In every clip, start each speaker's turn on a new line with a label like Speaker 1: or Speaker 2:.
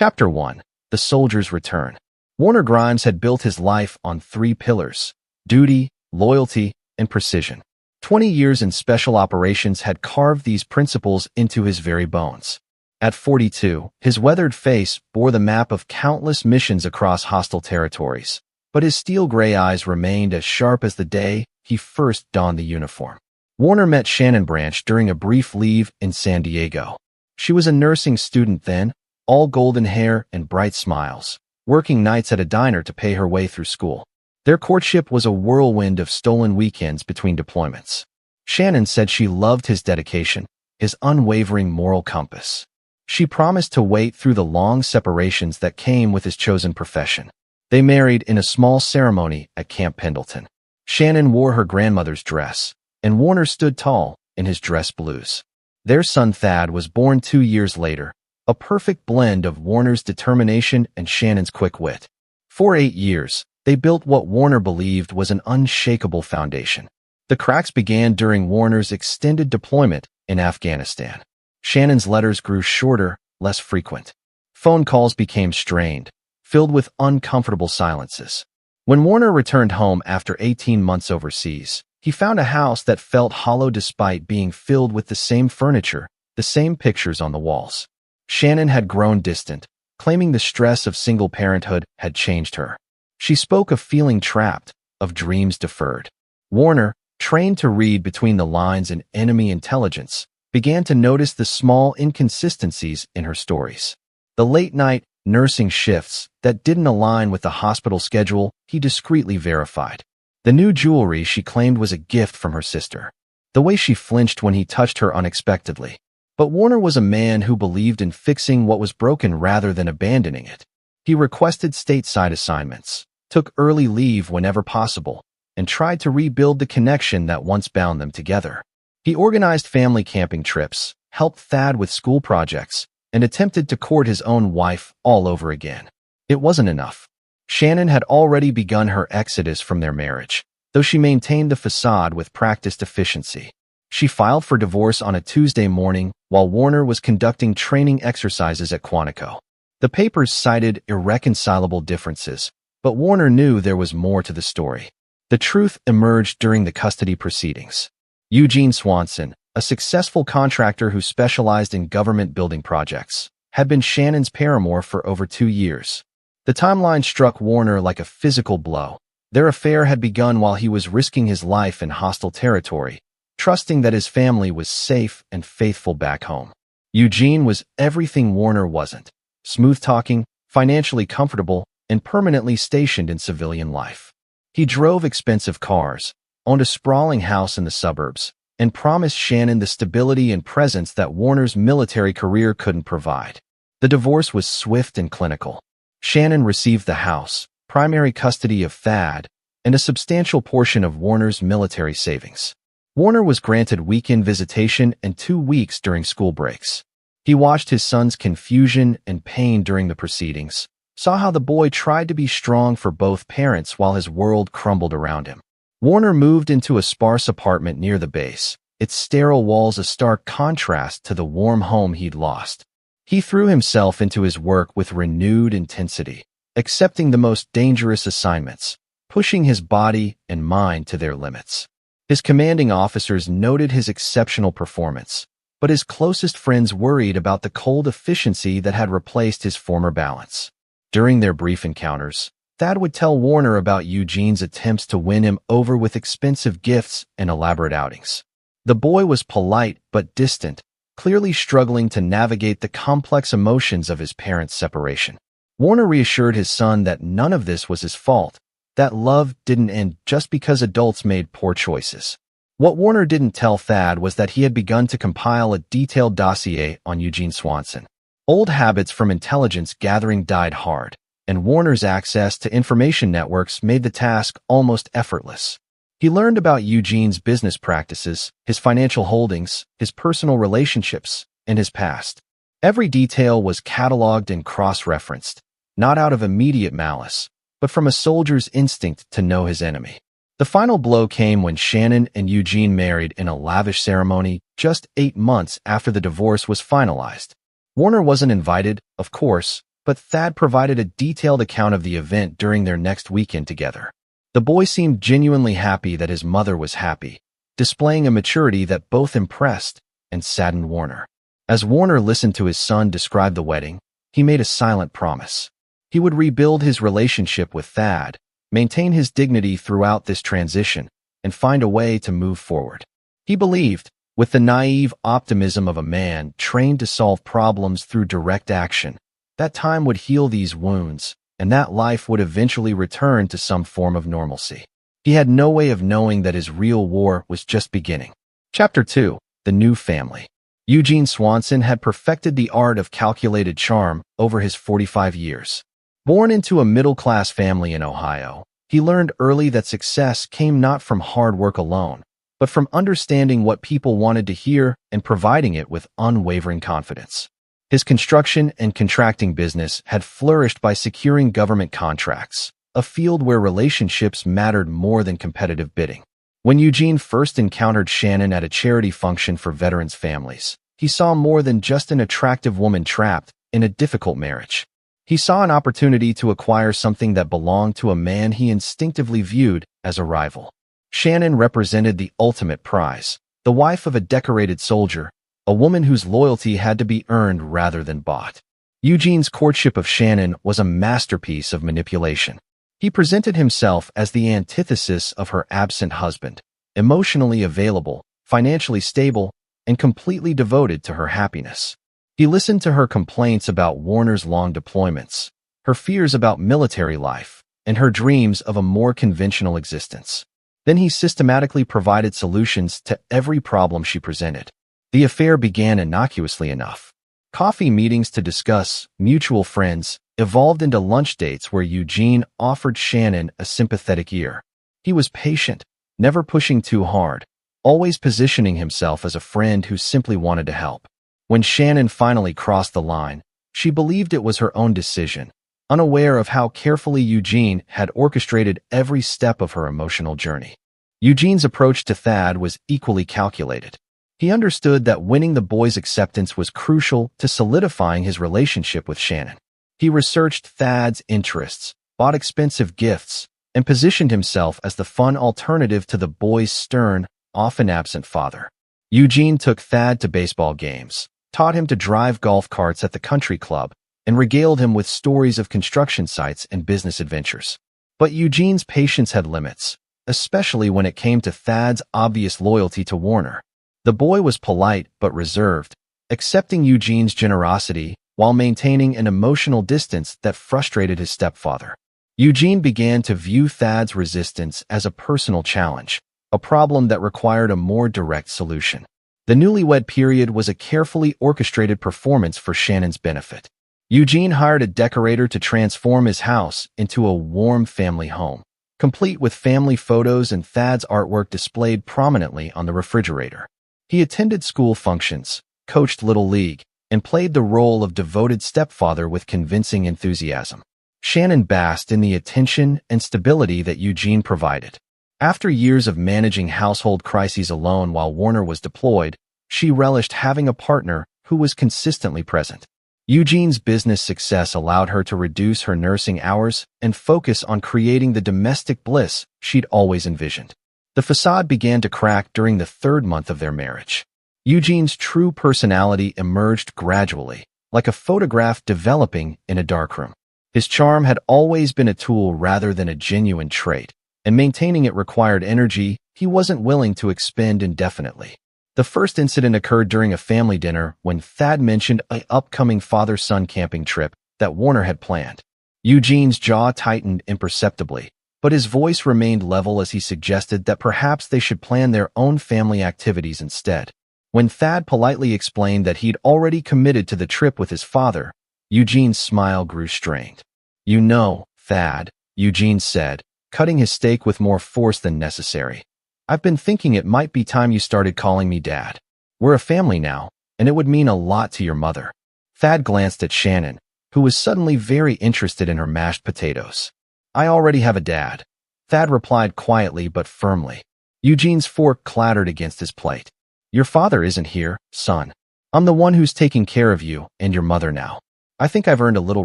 Speaker 1: Chapter 1. The Soldier's Return. Warner Grimes had built his life on three pillars: duty, loyalty, and precision. 20 years in special operations had carved these principles into his very bones. At 42, his weathered face bore the map of countless missions across hostile territories, but his steel-gray eyes remained as sharp as the day he first donned the uniform. Warner met Shannon Branch during a brief leave in San Diego. She was a nursing student then, all golden hair and bright smiles, working nights at a diner to pay her way through school. Their courtship was a whirlwind of stolen weekends between deployments. Shannon said she loved his dedication, his unwavering moral compass. She promised to wait through the long separations that came with his chosen profession. They married in a small ceremony at Camp Pendleton. Shannon wore her grandmother's dress, and Warner stood tall in his dress blues. Their son Thad was born 2 years later, a perfect blend of Warner's determination and Shannon's quick wit. For 8 years, they built what Warner believed was an unshakable foundation. The cracks began during Warner's extended deployment in Afghanistan. Shannon's letters grew shorter, less frequent. Phone calls became strained, filled with uncomfortable silences. When Warner returned home after 18 months overseas, he found a house that felt hollow despite being filled with the same furniture, the same pictures on the walls. Shannon had grown distant, claiming the stress of single parenthood had changed her. She spoke of feeling trapped, of dreams deferred. Warner, trained to read between the lines in enemy intelligence, began to notice the small inconsistencies in her stories. The late-night nursing shifts that didn't align with the hospital schedule he discreetly verified. The new jewelry she claimed was a gift from her sister. The way she flinched when he touched her unexpectedly. But Warner was a man who believed in fixing what was broken rather than abandoning it. He requested stateside assignments, took early leave whenever possible, and tried to rebuild the connection that once bound them together. He organized family camping trips, helped Thad with school projects, and attempted to court his own wife all over again. It wasn't enough. Shannon had already begun her exodus from their marriage, though she maintained the facade with practiced efficiency. She filed for divorce on a Tuesday morning while Warner was conducting training exercises at Quantico. The papers cited irreconcilable differences, but Warner knew there was more to the story. The truth emerged during the custody proceedings. Eugene Swanson, a successful contractor who specialized in government building projects, had been Shannon's paramour for over 2 years. The timeline struck Warner like a physical blow. Their affair had begun while he was risking his life in hostile territory, trusting that his family was safe and faithful back home. Eugene was everything Warner wasn't: smooth-talking, financially comfortable, and permanently stationed in civilian life. He drove expensive cars, owned a sprawling house in the suburbs, and promised Shannon the stability and presence that Warner's military career couldn't provide. The divorce was swift and clinical. Shannon received the house, primary custody of Thad, and a substantial portion of Warner's military savings. Warner was granted weekend visitation and 2 weeks during school breaks. He watched his son's confusion and pain during the proceedings, saw how the boy tried to be strong for both parents while his world crumbled around him. Warner moved into a sparse apartment near the base, its sterile walls a stark contrast to the warm home he'd lost. He threw himself into his work with renewed intensity, accepting the most dangerous assignments, pushing his body and mind to their limits. His commanding officers noted his exceptional performance, but his closest friends worried about the cold efficiency that had replaced his former balance. During their brief encounters, Thad would tell Warner about Eugene's attempts to win him over with expensive gifts and elaborate outings. The boy was polite but distant, clearly struggling to navigate the complex emotions of his parents' separation. Warner reassured his son that none of this was his fault, that love didn't end just because adults made poor choices. What Warner didn't tell Thad was that he had begun to compile a detailed dossier on Eugene Swanson. Old habits from intelligence gathering died hard, and Warner's access to information networks made the task almost effortless. He learned about Eugene's business practices, his financial holdings, his personal relationships, and his past. Every detail was cataloged and cross-referenced, not out of immediate malice, but from a soldier's instinct to know his enemy. The final blow came when Shannon and Eugene married in a lavish ceremony just 8 months after the divorce was finalized. Warner wasn't invited, of course, but Thad provided a detailed account of the event during their next weekend together. The boy seemed genuinely happy that his mother was happy, displaying a maturity that both impressed and saddened Warner. As Warner listened to his son describe the wedding, he made a silent promise. He would rebuild his relationship with Thad, maintain his dignity throughout this transition, and find a way to move forward. He believed, with the naive optimism of a man trained to solve problems through direct action, that time would heal these wounds, and that life would eventually return to some form of normalcy. He had no way of knowing that his real war was just beginning. Chapter 2. The New Family. Eugene Swanson had perfected the art of calculated charm over his 45 years. Born into a middle-class family in Ohio, he learned early that success came not from hard work alone, but from understanding what people wanted to hear and providing it with unwavering confidence. His construction and contracting business had flourished by securing government contracts, a field where relationships mattered more than competitive bidding. When Eugene first encountered Shannon at a charity function for veterans' families, he saw more than just an attractive woman trapped in a difficult marriage. He saw an opportunity to acquire something that belonged to a man he instinctively viewed as a rival. Shannon represented the ultimate prize, the wife of a decorated soldier, a woman whose loyalty had to be earned rather than bought. Eugene's courtship of Shannon was a masterpiece of manipulation. He presented himself as the antithesis of her absent husband, emotionally available, financially stable, and completely devoted to her happiness. He listened to her complaints about Warner's long deployments, her fears about military life, and her dreams of a more conventional existence. Then he systematically provided solutions to every problem she presented. The affair began innocuously enough. Coffee meetings to discuss mutual friends evolved into lunch dates where Eugene offered Shannon a sympathetic ear. He was patient, never pushing too hard, always positioning himself as a friend who simply wanted to help. When Shannon finally crossed the line, she believed it was her own decision, unaware of how carefully Eugene had orchestrated every step of her emotional journey. Eugene's approach to Thad was equally calculated. He understood that winning the boy's acceptance was crucial to solidifying his relationship with Shannon. He researched Thad's interests, bought expensive gifts, and positioned himself as the fun alternative to the boy's stern, often absent father. Eugene took Thad to baseball games, taught him to drive golf carts at the country club, and regaled him with stories of construction sites and business adventures. But Eugene's patience had limits, especially when it came to Thad's obvious loyalty to Warner. The boy was polite but reserved, accepting Eugene's generosity while maintaining an emotional distance that frustrated his stepfather. Eugene began to view Thad's resistance as a personal challenge, a problem that required a more direct solution. The newlywed period was a carefully orchestrated performance for Shannon's benefit. Eugene hired a decorator to transform his house into a warm family home, complete with family photos and Thad's artwork displayed prominently on the refrigerator. He attended school functions, coached Little League, and played the role of devoted stepfather with convincing enthusiasm. Shannon basked in the attention and stability that Eugene provided. After years of managing household crises alone while Warner was deployed, she relished having a partner who was consistently present. Eugene's business success allowed her to reduce her nursing hours and focus on creating the domestic bliss she'd always envisioned. The facade began to crack during the third month of their marriage. Eugene's true personality emerged gradually, like a photograph developing in a darkroom. His charm had always been a tool rather than a genuine trait, and maintaining it required energy he wasn't willing to expend indefinitely. The first incident occurred during a family dinner when Thad mentioned an upcoming father-son camping trip that Warner had planned. Eugene's jaw tightened imperceptibly, but his voice remained level as he suggested that perhaps they should plan their own family activities instead. When Thad politely explained that he'd already committed to the trip with his father, Eugene's smile grew strained. "You know, Thad," Eugene said, cutting his steak with more force than necessary, "I've been thinking it might be time you started calling me Dad. We're a family now, and it would mean a lot to your mother." Thad glanced at Shannon, who was suddenly very interested in her mashed potatoes. "I already have a dad," Thad replied quietly but firmly. Eugene's fork clattered against his plate. "Your father isn't here, son. I'm the one who's taking care of you and your mother now. I think I've earned a little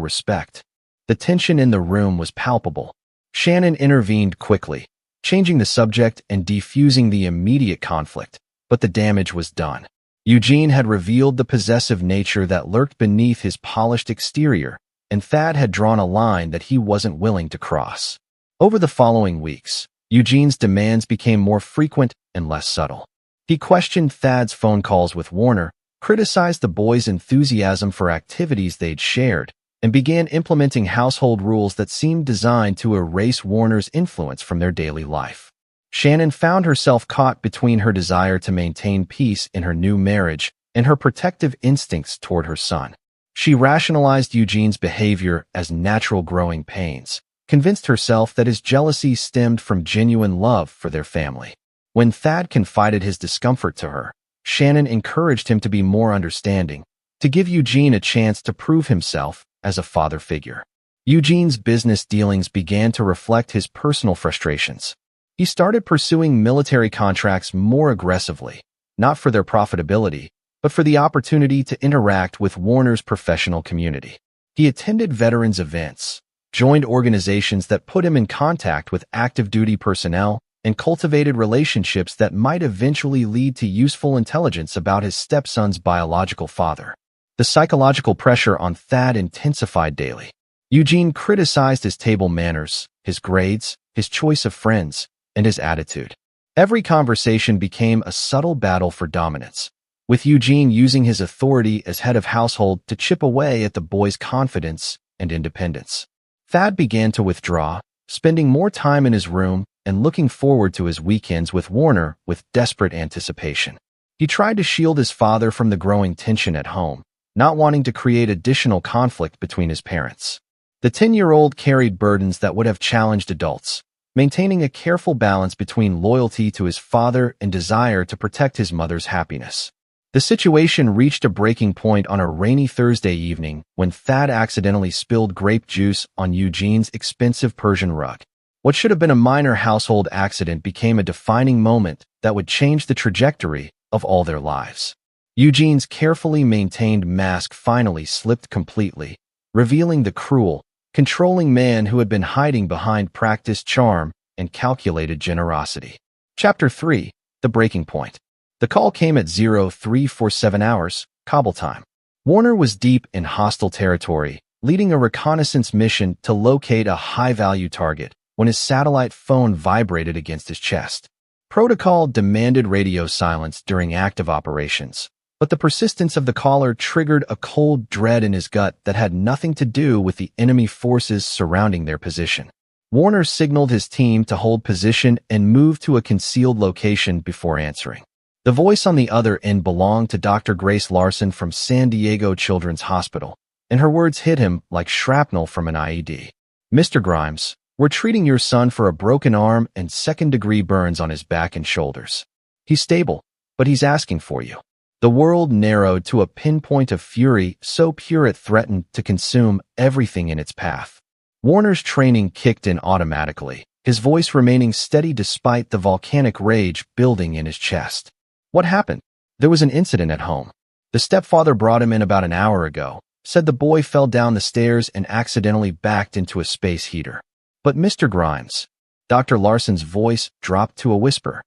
Speaker 1: respect." The tension in the room was palpable. Shannon intervened quickly, changing the subject and defusing the immediate conflict, but the damage was done. Eugene had revealed the possessive nature that lurked beneath his polished exterior, and Thad had drawn a line that he wasn't willing to cross. Over the following weeks, Eugene's demands became more frequent and less subtle. He questioned Thad's phone calls with Warner, criticized the boys' enthusiasm for activities they'd shared, and began implementing household rules that seemed designed to erase Warner's influence from their daily life. Shannon found herself caught between her desire to maintain peace in her new marriage and her protective instincts toward her son. She rationalized Eugene's behavior as natural growing pains, convinced herself that his jealousy stemmed from genuine love for their family. When Thad confided his discomfort to her, Shannon encouraged him to be more understanding, to give Eugene a chance to prove himself as a father figure. Eugene's business dealings began to reflect his personal frustrations. He started pursuing military contracts more aggressively, not for their profitability, but for the opportunity to interact with Warner's professional community. He attended veterans events, joined organizations that put him in contact with active duty personnel, and cultivated relationships that might eventually lead to useful intelligence about his stepson's biological father. The psychological pressure on Thad intensified daily. Eugene criticized his table manners, his grades, his choice of friends, and his attitude. Every conversation became a subtle battle for dominance, with Eugene using his authority as head of household to chip away at the boy's confidence and independence. Thad began to withdraw, spending more time in his room and looking forward to his weekends with Warner with desperate anticipation. He tried to shield his father from the growing tension at home, not wanting to create additional conflict between his parents. The 10-year-old carried burdens that would have challenged adults, maintaining a careful balance between loyalty to his father and desire to protect his mother's happiness. The situation reached a breaking point on a rainy Thursday evening when Thad accidentally spilled grape juice on Eugene's expensive Persian rug. What should have been a minor household accident became a defining moment that would change the trajectory of all their lives. Eugene's carefully maintained mask finally slipped completely, revealing the cruel, controlling man who had been hiding behind practiced charm and calculated generosity. Chapter 3. The Breaking Point. The call came at 0347 hours, Kabul time. Warner was deep in hostile territory, leading a reconnaissance mission to locate a high-value target when his satellite phone vibrated against his chest. Protocol demanded radio silence during active operations, but the persistence of the caller triggered a cold dread in his gut that had nothing to do with the enemy forces surrounding their position. Warner signaled his team to hold position and move to a concealed location before answering. The voice on the other end belonged to Dr. Grace Larson from San Diego Children's Hospital, and her words hit him like shrapnel from an IED. "Mr. Grimes, we're treating your son for a broken arm and second-degree burns on his back and shoulders. He's stable, but he's asking for you." The world narrowed to a pinpoint of fury so pure it threatened to consume everything in its path. Warner's training kicked in automatically, his voice remaining steady despite the volcanic rage building in his chest. "What happened?" "There was an incident at home. The stepfather brought him in about an hour ago, said the boy fell down the stairs and accidentally backed into a space heater." "But Mr. Grimes," Dr. Larson's voice dropped to a whisper,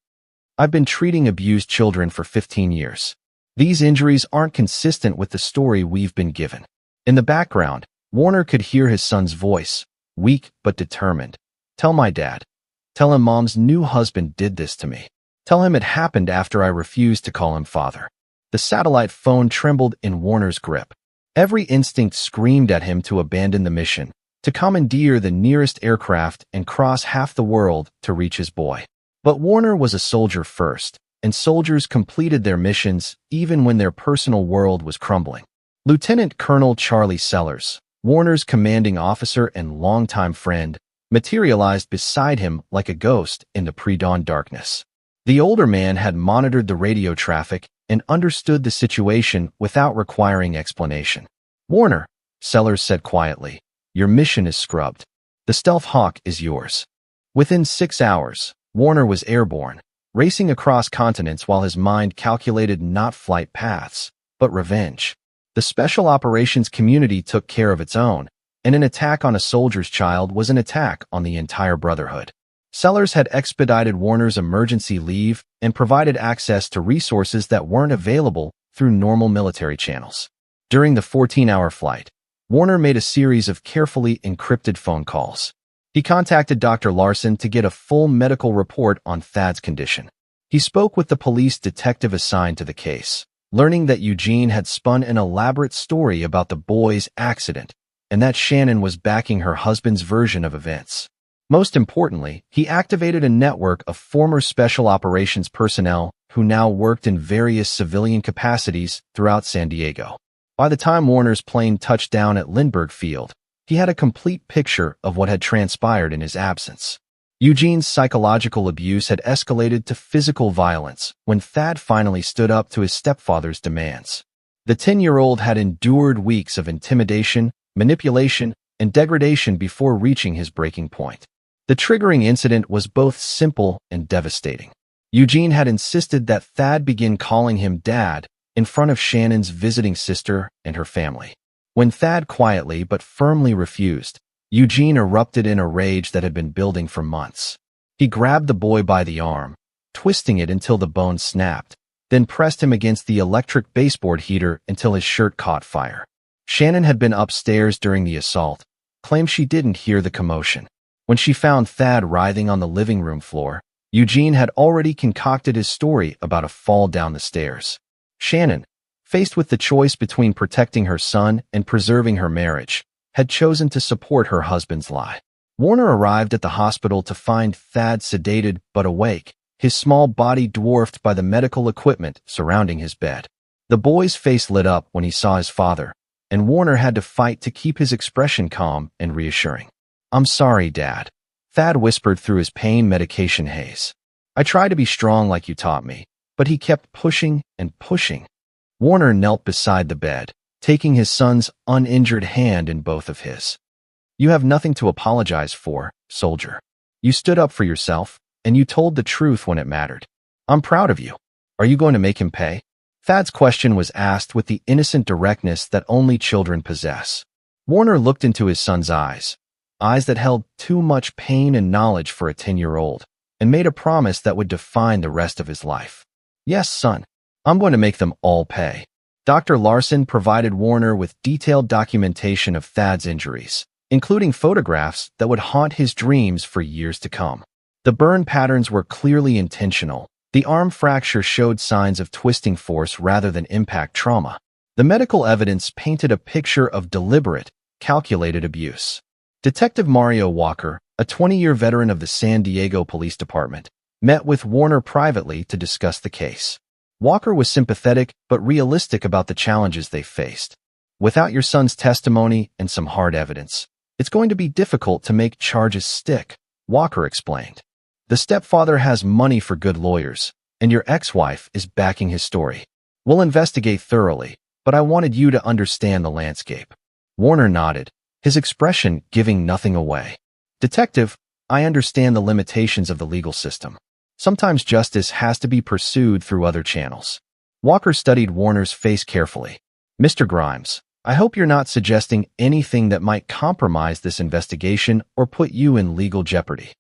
Speaker 1: "I've been treating abused children for 15 years. These injuries aren't consistent with the story we've been given." In the background, Warner could hear his son's voice, weak but determined. "Tell my dad. Tell him Mom's new husband did this to me. Tell him it happened after I refused to call him father." The satellite phone trembled in Warner's grip. Every instinct screamed at him to abandon the mission, to commandeer the nearest aircraft and cross half the world to reach his boy. But Warner was a soldier first, and soldiers completed their missions even when their personal world was crumbling. Lieutenant Colonel Charlie Sellers, Warner's commanding officer and longtime friend, materialized beside him like a ghost in the pre-dawn darkness. The older man had monitored the radio traffic and understood the situation without requiring explanation. "Warner," Sellers said quietly, "your mission is scrubbed. The Stealth Hawk is yours." Within 6 hours, Warner was airborne, racing across continents while his mind calculated not flight paths, but revenge. The special operations community took care of its own, and an attack on a soldier's child was an attack on the entire Brotherhood. Sellers had expedited Warner's emergency leave and provided access to resources that weren't available through normal military channels. During the 14-hour flight, Warner made a series of carefully encrypted phone calls. He contacted Dr. Larson to get a full medical report on Thad's condition. He spoke with the police detective assigned to the case, learning that Eugene had spun an elaborate story about the boy's accident and that Shannon was backing her husband's version of events. Most importantly, he activated a network of former special operations personnel who now worked in various civilian capacities throughout San Diego. By the time Warner's plane touched down at Lindbergh Field, he had a complete picture of what had transpired in his absence. Eugene's psychological abuse had escalated to physical violence when Thad finally stood up to his stepfather's demands. The 10-year-old had endured weeks of intimidation, manipulation, and degradation before reaching his breaking point. The triggering incident was both simple and devastating. Eugene had insisted that Thad begin calling him Dad in front of Shannon's visiting sister and her family. When Thad quietly but firmly refused, Eugene erupted in a rage that had been building for months. He grabbed the boy by the arm, twisting it until the bone snapped, then pressed him against the electric baseboard heater until his shirt caught fire. Shannon had been upstairs during the assault, claimed she didn't hear the commotion. When she found Thad writhing on the living room floor, Eugene had already concocted his story about a fall down the stairs. Shannon, faced with the choice between protecting her son and preserving her marriage, had chosen to support her husband's lie. Warner arrived at the hospital to find Thad sedated but awake, his small body dwarfed by the medical equipment surrounding his bed. The boy's face lit up when he saw his father, and Warner had to fight to keep his expression calm and reassuring. "I'm sorry, Dad," Thad whispered through his pain medication haze. "I tried to be strong like you taught me, but he kept pushing and pushing." Warner knelt beside the bed, taking his son's uninjured hand in both of his. "You have nothing to apologize for, soldier. You stood up for yourself, and you told the truth when it mattered. I'm proud of you. Are you going to make him pay?" Thad's question was asked with the innocent directness that only children possess. Warner looked into his son's eyes that held too much pain and knowledge for a 10-year-old, and made a promise that would define the rest of his life. "Yes, son. I'm going to make them all pay." Dr. Larson provided Warner with detailed documentation of Thad's injuries, including photographs that would haunt his dreams for years to come. The burn patterns were clearly intentional. The arm fracture showed signs of twisting force rather than impact trauma. The medical evidence painted a picture of deliberate, calculated abuse. Detective Mario Walker, a 20-year veteran of the San Diego Police Department, met with Warner privately to discuss the case. Walker was sympathetic but realistic about the challenges they faced. "Without your son's testimony and some hard evidence, it's going to be difficult to make charges stick," Walker explained. "The stepfather has money for good lawyers, and your ex-wife is backing his story. We'll investigate thoroughly, but I wanted you to understand the landscape." Warner nodded, his expression giving nothing away. "Detective, I understand the limitations of the legal system. Sometimes justice has to be pursued through other channels." Walker studied Warner's face carefully. "Mr. Grimes, I hope you're not suggesting anything that might compromise this investigation or put you in legal jeopardy."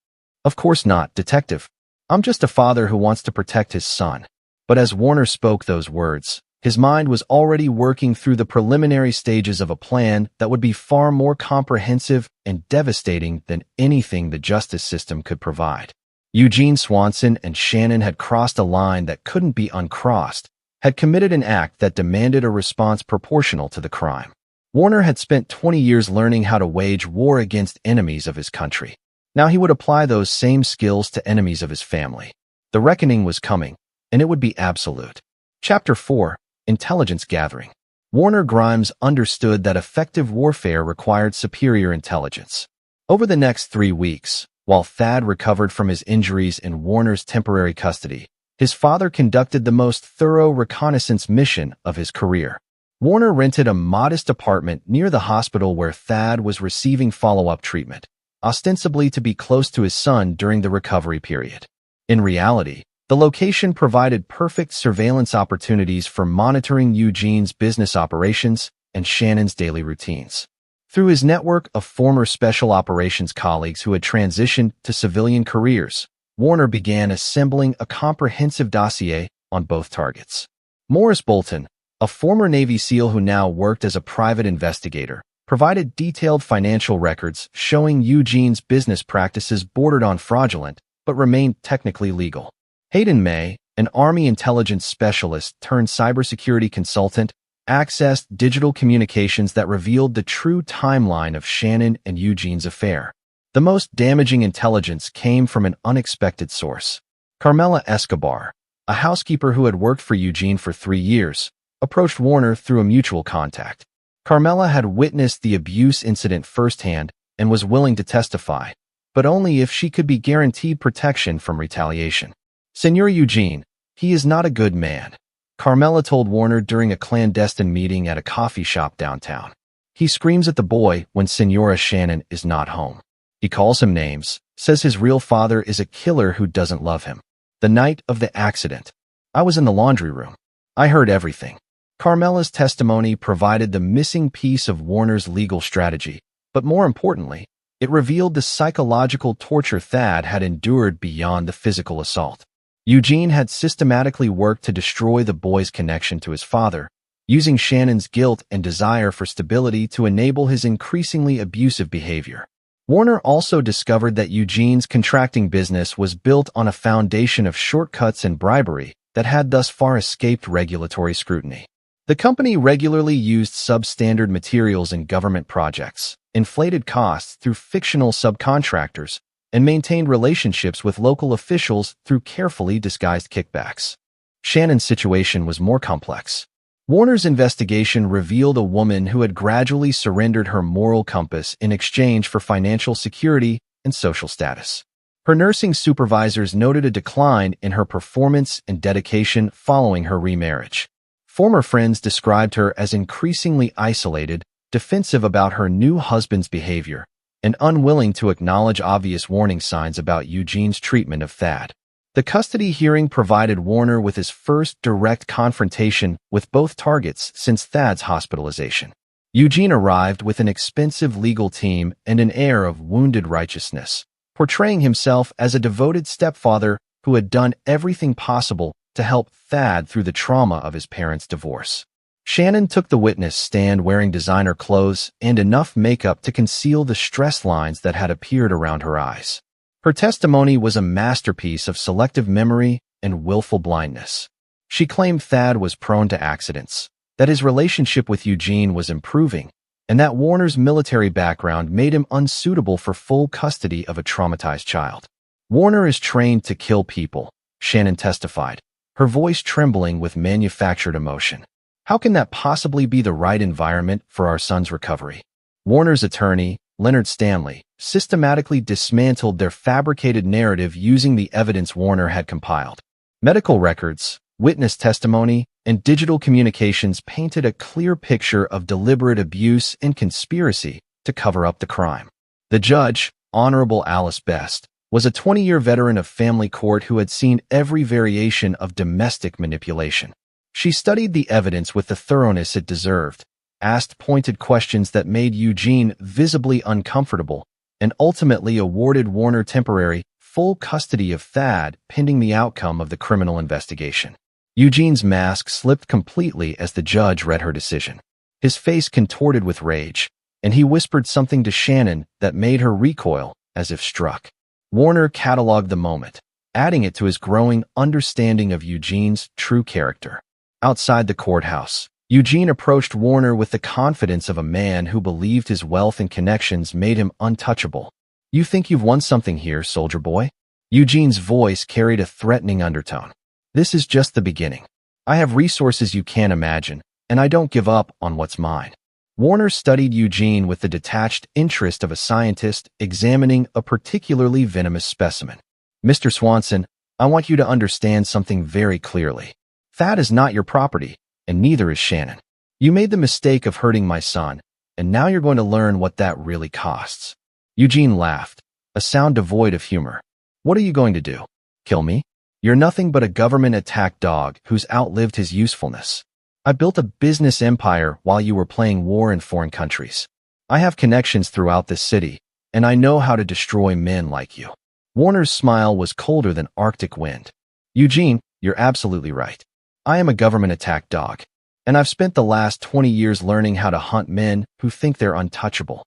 Speaker 1: "Of course not, Detective. I'm just a father who wants to protect his son." But as Warner spoke those words, his mind was already working through the preliminary stages of a plan that would be far more comprehensive and devastating than anything the justice system could provide. Eugene Swanson and Shannon had crossed a line that couldn't be uncrossed, had committed an act that demanded a response proportional to the crime. Warner had spent 20 years learning how to wage war against enemies of his country. Now he would apply those same skills to enemies of his family. The reckoning was coming, and it would be absolute. Chapter 4: Intelligence Gathering. Warner Grimes understood that effective warfare required superior intelligence. Over the next 3 weeks, while Thad recovered from his injuries in Warner's temporary custody, his father conducted the most thorough reconnaissance mission of his career. Warner rented a modest apartment near the hospital where Thad was receiving follow-up treatment, ostensibly to be close to his son during the recovery period. In reality, The location provided perfect surveillance opportunities for monitoring Eugene's business operations and Shannon's daily routines. Through his network of former special operations colleagues who had transitioned to civilian careers, Warner began assembling a comprehensive dossier on both targets. Morris Bolton, a former Navy SEAL who now worked as a private investigator, provided detailed financial records showing Eugene's business practices bordered on fraudulent but remained technically legal. Hayden May, an Army intelligence specialist turned cybersecurity consultant, accessed digital communications that revealed the true timeline of Shannon and Eugene's affair. The most damaging intelligence came from an unexpected source. Carmela Escobar, a housekeeper who had worked for Eugene for 3 years, approached Warner through a mutual contact. Carmela had witnessed the abuse incident firsthand and was willing to testify, but only if she could be guaranteed protection from retaliation. "Senor Eugene, he is not a good man," Carmela told Warner during a clandestine meeting at a coffee shop downtown. "He screams at the boy when Senora Shannon is not home. He calls him names, says his real father is a killer who doesn't love him. The night of the accident, I was in the laundry room. I heard everything." Carmela's testimony provided the missing piece of Warner's legal strategy, but more importantly, it revealed the psychological torture Thad had endured beyond the physical assault. Eugene had systematically worked to destroy the boy's connection to his father, using Shannon's guilt and desire for stability to enable his increasingly abusive behavior. Warner also discovered that Eugene's contracting business was built on a foundation of shortcuts and bribery that had thus far escaped regulatory scrutiny. The company regularly used substandard materials in government projects, inflated costs through fictional subcontractors, and maintained relationships with local officials through carefully disguised kickbacks. Shannon's situation was more complex. Warner's investigation revealed a woman who had gradually surrendered her moral compass in exchange for financial security and social status. Her nursing supervisors noted a decline in her performance and dedication following her remarriage. Former friends described her as increasingly isolated, defensive about her new husband's behavior, and unwilling to acknowledge obvious warning signs about Eugene's treatment of Thad. The custody hearing provided Warner with his first direct confrontation with both targets since Thad's hospitalization. Eugene arrived with an expensive legal team and an air of wounded righteousness, portraying himself as a devoted stepfather who had done everything possible to help Thad through the trauma of his parents' divorce. Shannon took the witness stand wearing designer clothes and enough makeup to conceal the stress lines that had appeared around her eyes. Her testimony was a masterpiece of selective memory and willful blindness. She claimed Thad was prone to accidents, that his relationship with Eugene was improving, and that Warner's military background made him unsuitable for full custody of a traumatized child. "Warner is trained to kill people," Shannon testified, her voice trembling with manufactured emotion. "How can that possibly be the right environment for our son's recovery?" Warner's attorney, Leonard Stanley, systematically dismantled their fabricated narrative using the evidence Warner had compiled. Medical records, witness testimony, and digital communications painted a clear picture of deliberate abuse and conspiracy to cover up the crime. The judge, Honorable Alice Best, was a 20-year veteran of family court who had seen every variation of domestic manipulation. She studied the evidence with the thoroughness it deserved, asked pointed questions that made Eugene visibly uncomfortable, and ultimately awarded Warner temporary, full custody of Thad pending the outcome of the criminal investigation. Eugene's mask slipped completely as the judge read her decision. His face contorted with rage, and he whispered something to Shannon that made her recoil as if struck. Warner cataloged the moment, adding it to his growing understanding of Eugene's true character. Outside the courthouse, Eugene approached Warner with the confidence of a man who believed his wealth and connections made him untouchable. "You think you've won something here, soldier boy?" Eugene's voice carried a threatening undertone. "This is just the beginning. I have resources you can't imagine, and I don't give up on what's mine." Warner studied Eugene with the detached interest of a scientist examining a particularly venomous specimen. "Mr. Swanson, I want you to understand something very clearly. Thad is not your property, and neither is Shannon. You made the mistake of hurting my son, and now you're going to learn what that really costs." Eugene laughed, a sound devoid of humor. "What are you going to do? Kill me?" You're nothing but a government-attacked dog who's outlived his usefulness. I built a business empire while you were playing war in foreign countries. I have connections throughout this city, and I know how to destroy men like you." Warner's smile was colder than Arctic wind. "Eugene, you're absolutely right. I am a government-attacked dog, and I've spent the last 20 years learning how to hunt men who think they're untouchable."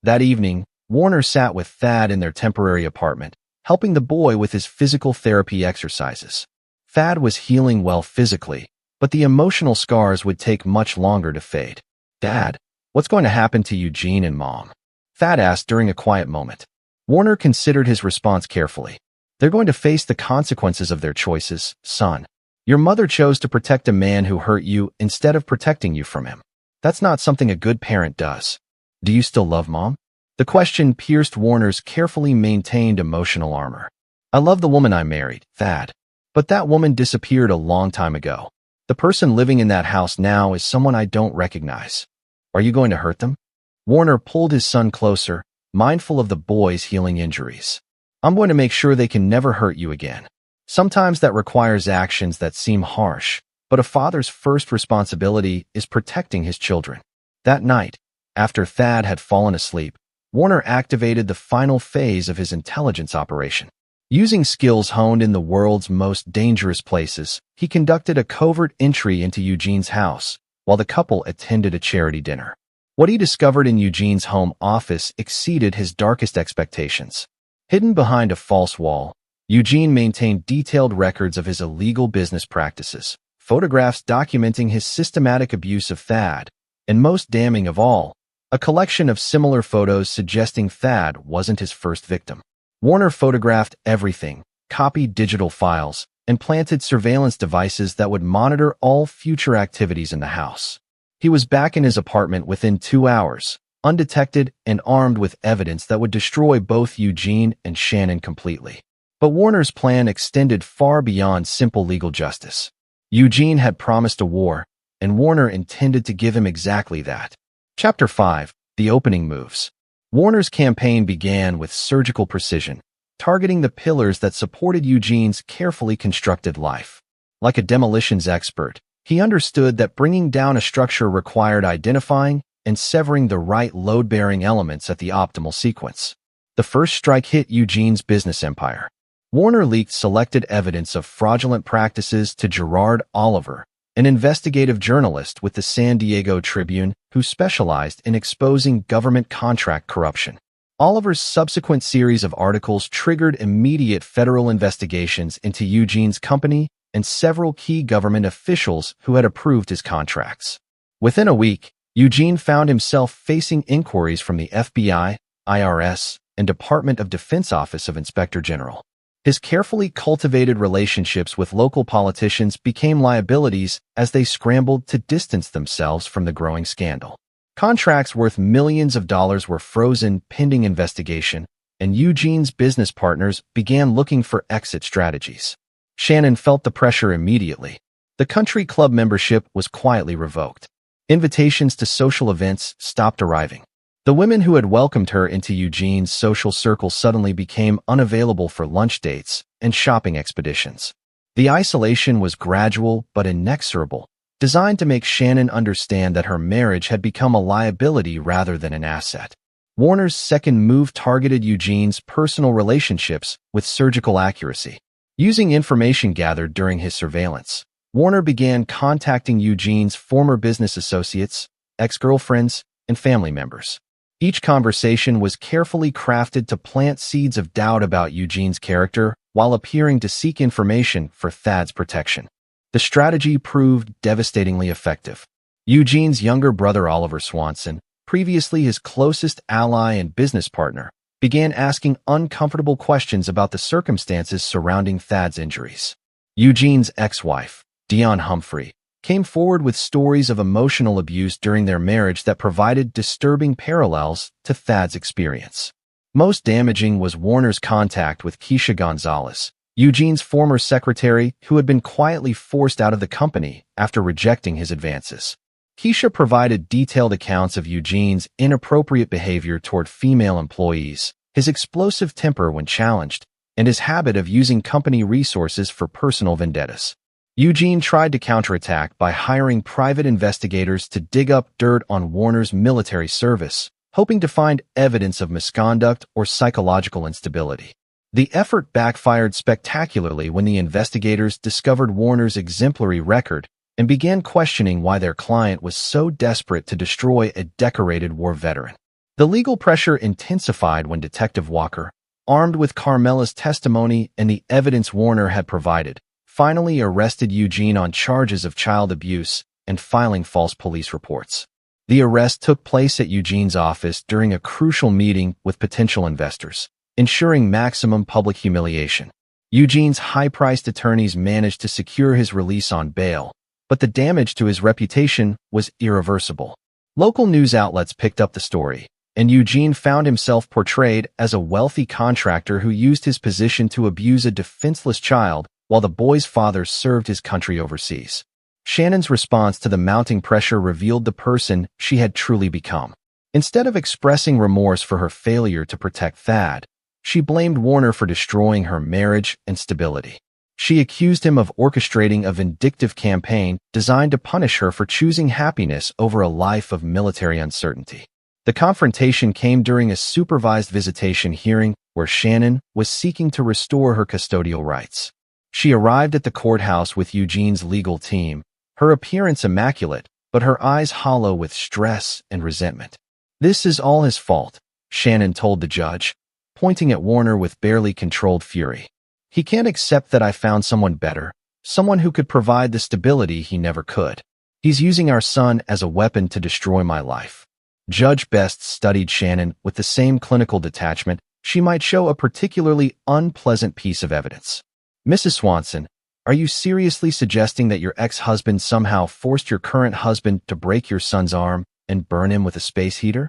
Speaker 1: That evening, Warner sat with Thad in their temporary apartment, helping the boy with his physical therapy exercises. Thad was healing well physically, but the emotional scars would take much longer to fade. "Dad, what's going to happen to Eugene and Mom?" Thad asked during a quiet moment. Warner considered his response carefully. "They're going to face the consequences of their choices, son. Your mother chose to protect a man who hurt you instead of protecting you from him. That's not something a good parent does. Do you still love Mom?" The question pierced Warner's carefully maintained emotional armor. "I love the woman I married, Thad. But that woman disappeared a long time ago. The person living in that house now is someone I don't recognize. Are you going to hurt them?" Warner pulled his son closer, mindful of the boy's healing injuries. "I'm going to make sure they can never hurt you again. Sometimes that requires actions that seem harsh, but a father's first responsibility is protecting his children." That night, after Thad had fallen asleep, Warner activated the final phase of his intelligence operation. Using skills honed in the world's most dangerous places, he conducted a covert entry into Eugene's house while the couple attended a charity dinner. What he discovered in Eugene's home office exceeded his darkest expectations. Hidden behind a false wall, Eugene maintained detailed records of his illegal business practices, photographs documenting his systematic abuse of Thad, and most damning of all, a collection of similar photos suggesting Thad wasn't his first victim. Warner photographed everything, copied digital files, and planted surveillance devices that would monitor all future activities in the house. He was back in his apartment within 2 hours, undetected and armed with evidence that would destroy both Eugene and Shannon completely. But Warner's plan extended far beyond simple legal justice. Eugene had promised a war, and Warner intended to give him exactly that. Chapter 5: The Opening Moves. Warner's campaign began with surgical precision, targeting the pillars that supported Eugene's carefully constructed life. Like a demolitions expert, he understood that bringing down a structure required identifying and severing the right load-bearing elements at the optimal sequence. The first strike hit Eugene's business empire. Warner leaked selected evidence of fraudulent practices to Gerard Oliver, an investigative journalist with the San Diego Tribune who specialized in exposing government contract corruption. Oliver's subsequent series of articles triggered immediate federal investigations into Eugene's company and several key government officials who had approved his contracts. Within a week, Eugene found himself facing inquiries from the FBI, IRS, and Department of Defense Office of Inspector General. His carefully cultivated relationships with local politicians became liabilities as they scrambled to distance themselves from the growing scandal. Contracts worth millions of dollars were frozen pending investigation, and Eugene's business partners began looking for exit strategies. Shannon felt the pressure immediately. The country club membership was quietly revoked. Invitations to social events stopped arriving. The women who had welcomed her into Eugene's social circle suddenly became unavailable for lunch dates and shopping expeditions. The isolation was gradual but inexorable, designed to make Shannon understand that her marriage had become a liability rather than an asset. Warner's second move targeted Eugene's personal relationships with surgical accuracy. Using information gathered during his surveillance, Warner began contacting Eugene's former business associates, ex-girlfriends, and family members. Each conversation was carefully crafted to plant seeds of doubt about Eugene's character while appearing to seek information for Thad's protection. The strategy proved devastatingly effective. Eugene's younger brother Oliver Swanson, previously his closest ally and business partner, began asking uncomfortable questions about the circumstances surrounding Thad's injuries. Eugene's ex-wife, Dion Humphrey, came forward with stories of emotional abuse during their marriage that provided disturbing parallels to Thad's experience. Most damaging was Warner's contact with Keisha Gonzalez, Eugene's former secretary who had been quietly forced out of the company after rejecting his advances. Keisha provided detailed accounts of Eugene's inappropriate behavior toward female employees, his explosive temper when challenged, and his habit of using company resources for personal vendettas. Eugene tried to counterattack by hiring private investigators to dig up dirt on Warner's military service, hoping to find evidence of misconduct or psychological instability. The effort backfired spectacularly when the investigators discovered Warner's exemplary record and began questioning why their client was so desperate to destroy a decorated war veteran. The legal pressure intensified when Detective Walker, armed with Carmela's testimony and the evidence Warner had provided, finally arrested Eugene on charges of child abuse and filing false police reports. The arrest took place at Eugene's office during a crucial meeting with potential investors, ensuring maximum public humiliation. Eugene's high-priced attorneys managed to secure his release on bail, but the damage to his reputation was irreversible. Local news outlets picked up the story, and Eugene found himself portrayed as a wealthy contractor who used his position to abuse a defenseless child while the boy's father served his country overseas. Shannon's response to the mounting pressure revealed the person she had truly become. Instead of expressing remorse for her failure to protect Thad, she blamed Warner for destroying her marriage and stability. She accused him of orchestrating a vindictive campaign designed to punish her for choosing happiness over a life of military uncertainty. The confrontation came during a supervised visitation hearing where Shannon was seeking to restore her custodial rights. She arrived at the courthouse with Eugene's legal team, her appearance immaculate, but her eyes hollow with stress and resentment. "This is all his fault," Shannon told the judge, pointing at Warner with barely controlled fury. "He can't accept that I found someone better, someone who could provide the stability he never could. He's using our son as a weapon to destroy my life." Judge Best studied Shannon with the same clinical detachment she might show a particularly unpleasant piece of evidence. "Mrs. Swanson, are you seriously suggesting that your ex-husband somehow forced your current husband to break your son's arm and burn him with a space heater?"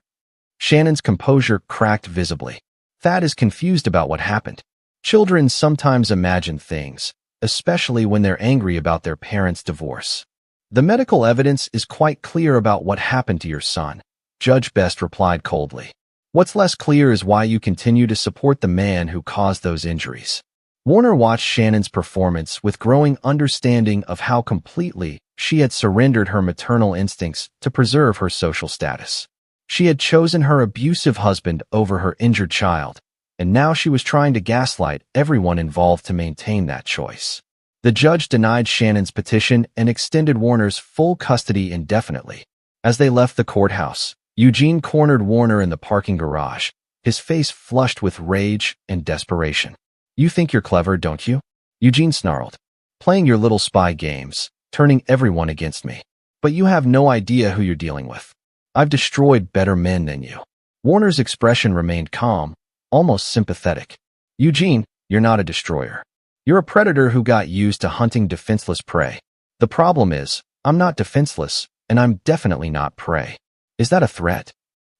Speaker 1: Shannon's composure cracked visibly. Thad is confused about what happened. Children sometimes imagine things, especially when they're angry about their parents' divorce. "The medical evidence is quite clear about what happened to your son," Judge Best replied coldly. "What's less clear is why you continue to support the man who caused those injuries." Warner watched Shannon's performance with growing understanding of how completely she had surrendered her maternal instincts to preserve her social status. She had chosen her abusive husband over her injured child, and now she was trying to gaslight everyone involved to maintain that choice. The judge denied Shannon's petition and extended Warner's full custody indefinitely. As they left the courthouse, Eugene cornered Warner in the parking garage, his face flushed with rage and desperation. "You think you're clever, don't you?" Eugene snarled. "Playing your little spy games, turning everyone against me. But you have no idea who you're dealing with. I've destroyed better men than you." Warner's expression remained calm, almost sympathetic. "Eugene, you're not a destroyer. You're a predator who got used to hunting defenseless prey. The problem is, I'm not defenseless, and I'm definitely not prey. Is that a threat?"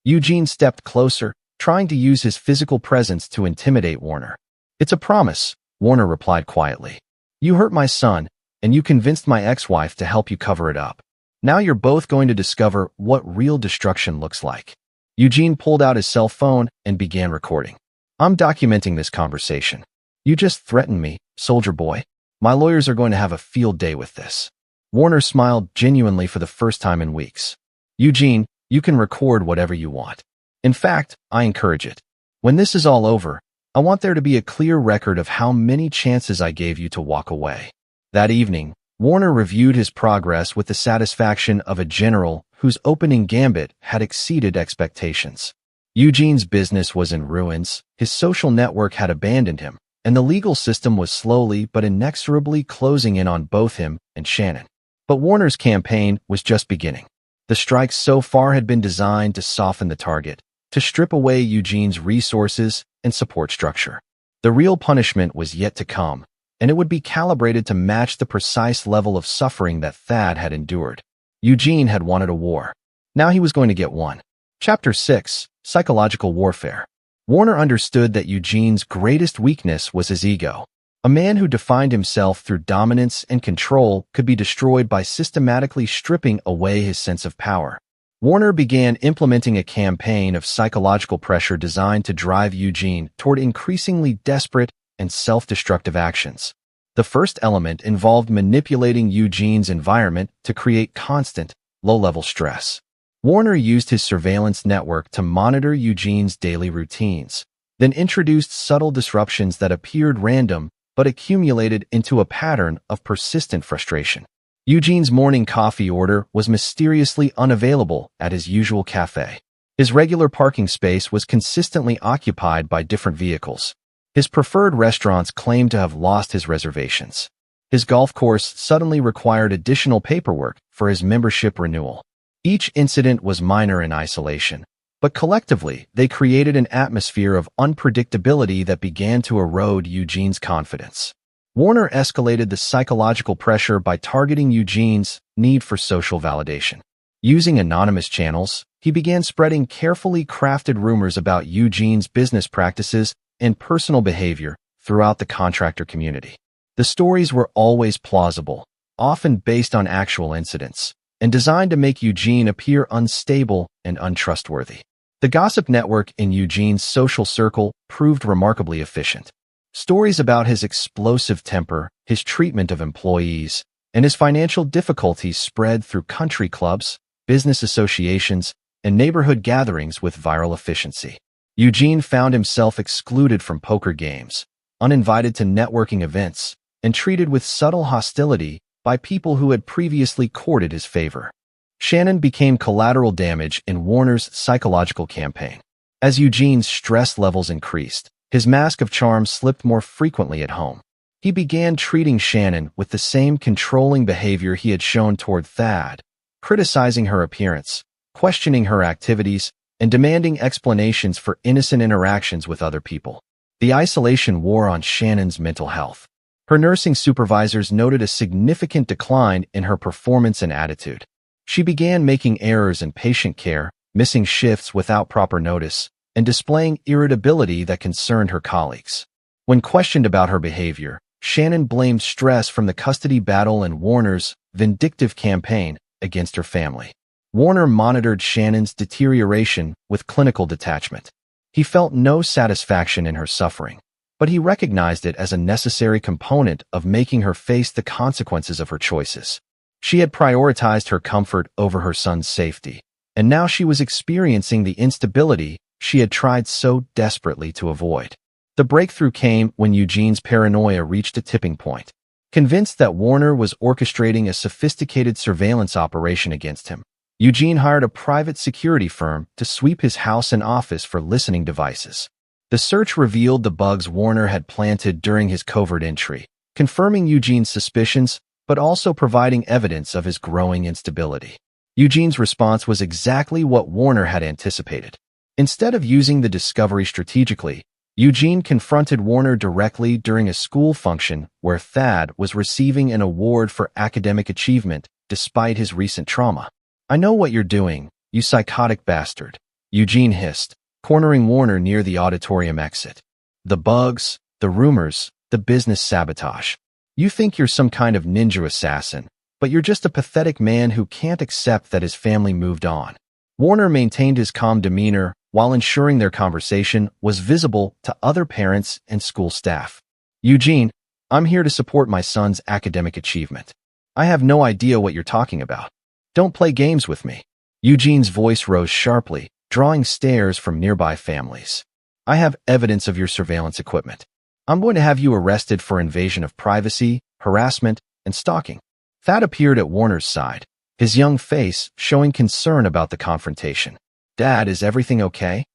Speaker 1: Eugene stepped closer, trying to use his physical presence to intimidate Warner. "It's a promise," Warner replied quietly. "You hurt my son, and you convinced my ex-wife to help you cover it up. Now you're both going to discover what real destruction looks like." Eugene pulled out his cell phone and began recording. "I'm documenting this conversation. You just threatened me, soldier boy. My lawyers are going to have a field day with this." Warner smiled genuinely for the first time in weeks. "Eugene, you can record whatever you want. In fact, I encourage it. When this is all over, I want there to be a clear record of how many chances I gave you to walk away." That evening, Warner reviewed his progress with the satisfaction of a general whose opening gambit had exceeded expectations. Eugene's business was in ruins, his social network had abandoned him, and the legal system was slowly but inexorably closing in on both him and Shannon. But Warner's campaign was just beginning. The strikes so far had been designed to soften the target, to strip away Eugene's resources and support structure. The real punishment was yet to come, and it would be calibrated to match the precise level of suffering that Thad had endured. Eugene had wanted a war. Now he was going to get one. Chapter 6: Psychological Warfare. Warner understood that Eugene's greatest weakness was his ego. A man who defined himself through dominance and control could be destroyed by systematically stripping away his sense of power. Warner began implementing a campaign of psychological pressure designed to drive Eugene toward increasingly desperate and self-destructive actions. The first element involved manipulating Eugene's environment to create constant, low-level stress. Warner used his surveillance network to monitor Eugene's daily routines, then introduced subtle disruptions that appeared random but accumulated into a pattern of persistent frustration. Eugene's morning coffee order was mysteriously unavailable at his usual cafe. His regular parking space was consistently occupied by different vehicles. His preferred restaurants claimed to have lost his reservations. His golf course suddenly required additional paperwork for his membership renewal. Each incident was minor in isolation, but collectively they created an atmosphere of unpredictability that began to erode Eugene's confidence. Warner escalated the psychological pressure by targeting Eugene's need for social validation. Using anonymous channels, he began spreading carefully crafted rumors about Eugene's business practices and personal behavior throughout the contractor community. The stories were always plausible, often based on actual incidents, and designed to make Eugene appear unstable and untrustworthy. The gossip network in Eugene's social circle proved remarkably efficient. Stories about his explosive temper, his treatment of employees, and his financial difficulties spread through country clubs, business associations, and neighborhood gatherings with viral efficiency. Eugene found himself excluded from poker games, uninvited to networking events, and treated with subtle hostility by people who had previously courted his favor. Shannon became collateral damage in Warner's psychological campaign. As Eugene's stress levels increased, his mask of charm slipped more frequently at home. He began treating Shannon with the same controlling behavior he had shown toward Thad, criticizing her appearance, questioning her activities, and demanding explanations for innocent interactions with other people. The isolation wore on Shannon's mental health. Her nursing supervisors noted a significant decline in her performance and attitude. She began making errors in patient care, missing shifts without proper notice, and displaying irritability that concerned her colleagues. When questioned about her behavior, Shannon blamed stress from the custody battle and Warner's vindictive campaign against her family. Warner monitored Shannon's deterioration with clinical detachment. He felt no satisfaction in her suffering, but he recognized it as a necessary component of making her face the consequences of her choices. She had prioritized her comfort over her son's safety, and now she was experiencing the instability she had tried so desperately to avoid. The breakthrough came when Eugene's paranoia reached a tipping point. Convinced that Warner was orchestrating a sophisticated surveillance operation against him, Eugene hired a private security firm to sweep his house and office for listening devices. The search revealed the bugs Warner had planted during his covert entry, confirming Eugene's suspicions, but also providing evidence of his growing instability. Eugene's response was exactly what Warner had anticipated. Instead of using the discovery strategically, Eugene confronted Warner directly during a school function where Thad was receiving an award for academic achievement despite his recent trauma. "I know what you're doing, you psychotic bastard," Eugene hissed, cornering Warner near the auditorium exit. "The bugs, the rumors, the business sabotage. You think you're some kind of ninja assassin, but you're just a pathetic man who can't accept that his family moved on." Warner maintained his calm demeanor while ensuring their conversation was visible to other parents and school staff. "Eugene, I'm here to support my son's academic achievement. I have no idea what you're talking about. Don't play games with me." Eugene's voice rose sharply, drawing stares from nearby families. "I have evidence of your surveillance equipment. I'm going to have you arrested for invasion of privacy, harassment, and stalking." Thad appeared at Warner's side, his young face showing concern about the confrontation. "Dad, is everything okay?"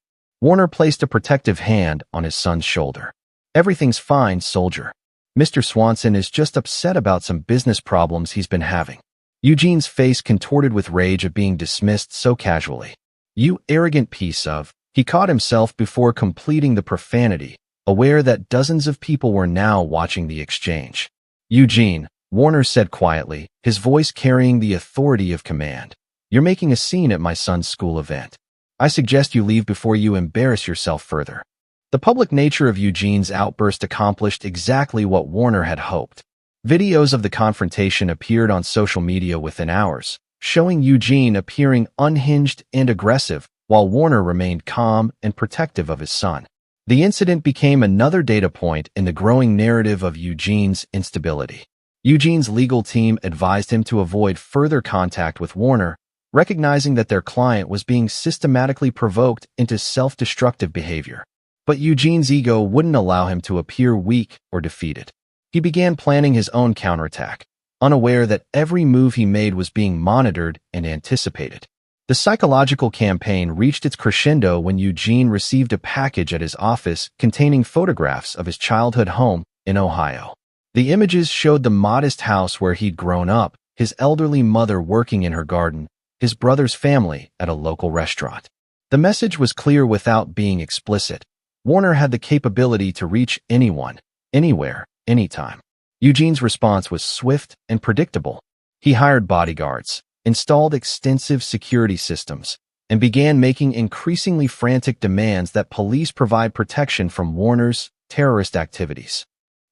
Speaker 1: Warner placed a protective hand on his son's shoulder. "Everything's fine, soldier. Mr. Swanson is just upset about some business problems he's been having." Eugene's face contorted with rage at being dismissed so casually. "You arrogant piece of—" He caught himself before completing the profanity, aware that dozens of people were now watching the exchange. "Eugene," Warner said quietly, his voice carrying the authority of command, "you're making a scene at my son's school event. I suggest you leave before you embarrass yourself further." The public nature of Eugene's outburst accomplished exactly what Warner had hoped. Videos of the confrontation appeared on social media within hours, showing Eugene appearing unhinged and aggressive, while Warner remained calm and protective of his son. The incident became another data point in the growing narrative of Eugene's instability. Eugene's legal team advised him to avoid further contact with Warner, recognizing that their client was being systematically provoked into self-destructive behavior. But Eugene's ego wouldn't allow him to appear weak or defeated. He began planning his own counterattack, unaware that every move he made was being monitored and anticipated. The psychological campaign reached its crescendo when Eugene received a package at his office containing photographs of his childhood home in Ohio. The images showed the modest house where he'd grown up, his elderly mother working in her garden, his brother's family at a local restaurant. The message was clear without being explicit. Warner had the capability to reach anyone, anywhere, anytime. Eugene's response was swift and predictable. He hired bodyguards, installed extensive security systems, and began making increasingly frantic demands that police provide protection from Warner's terrorist activities.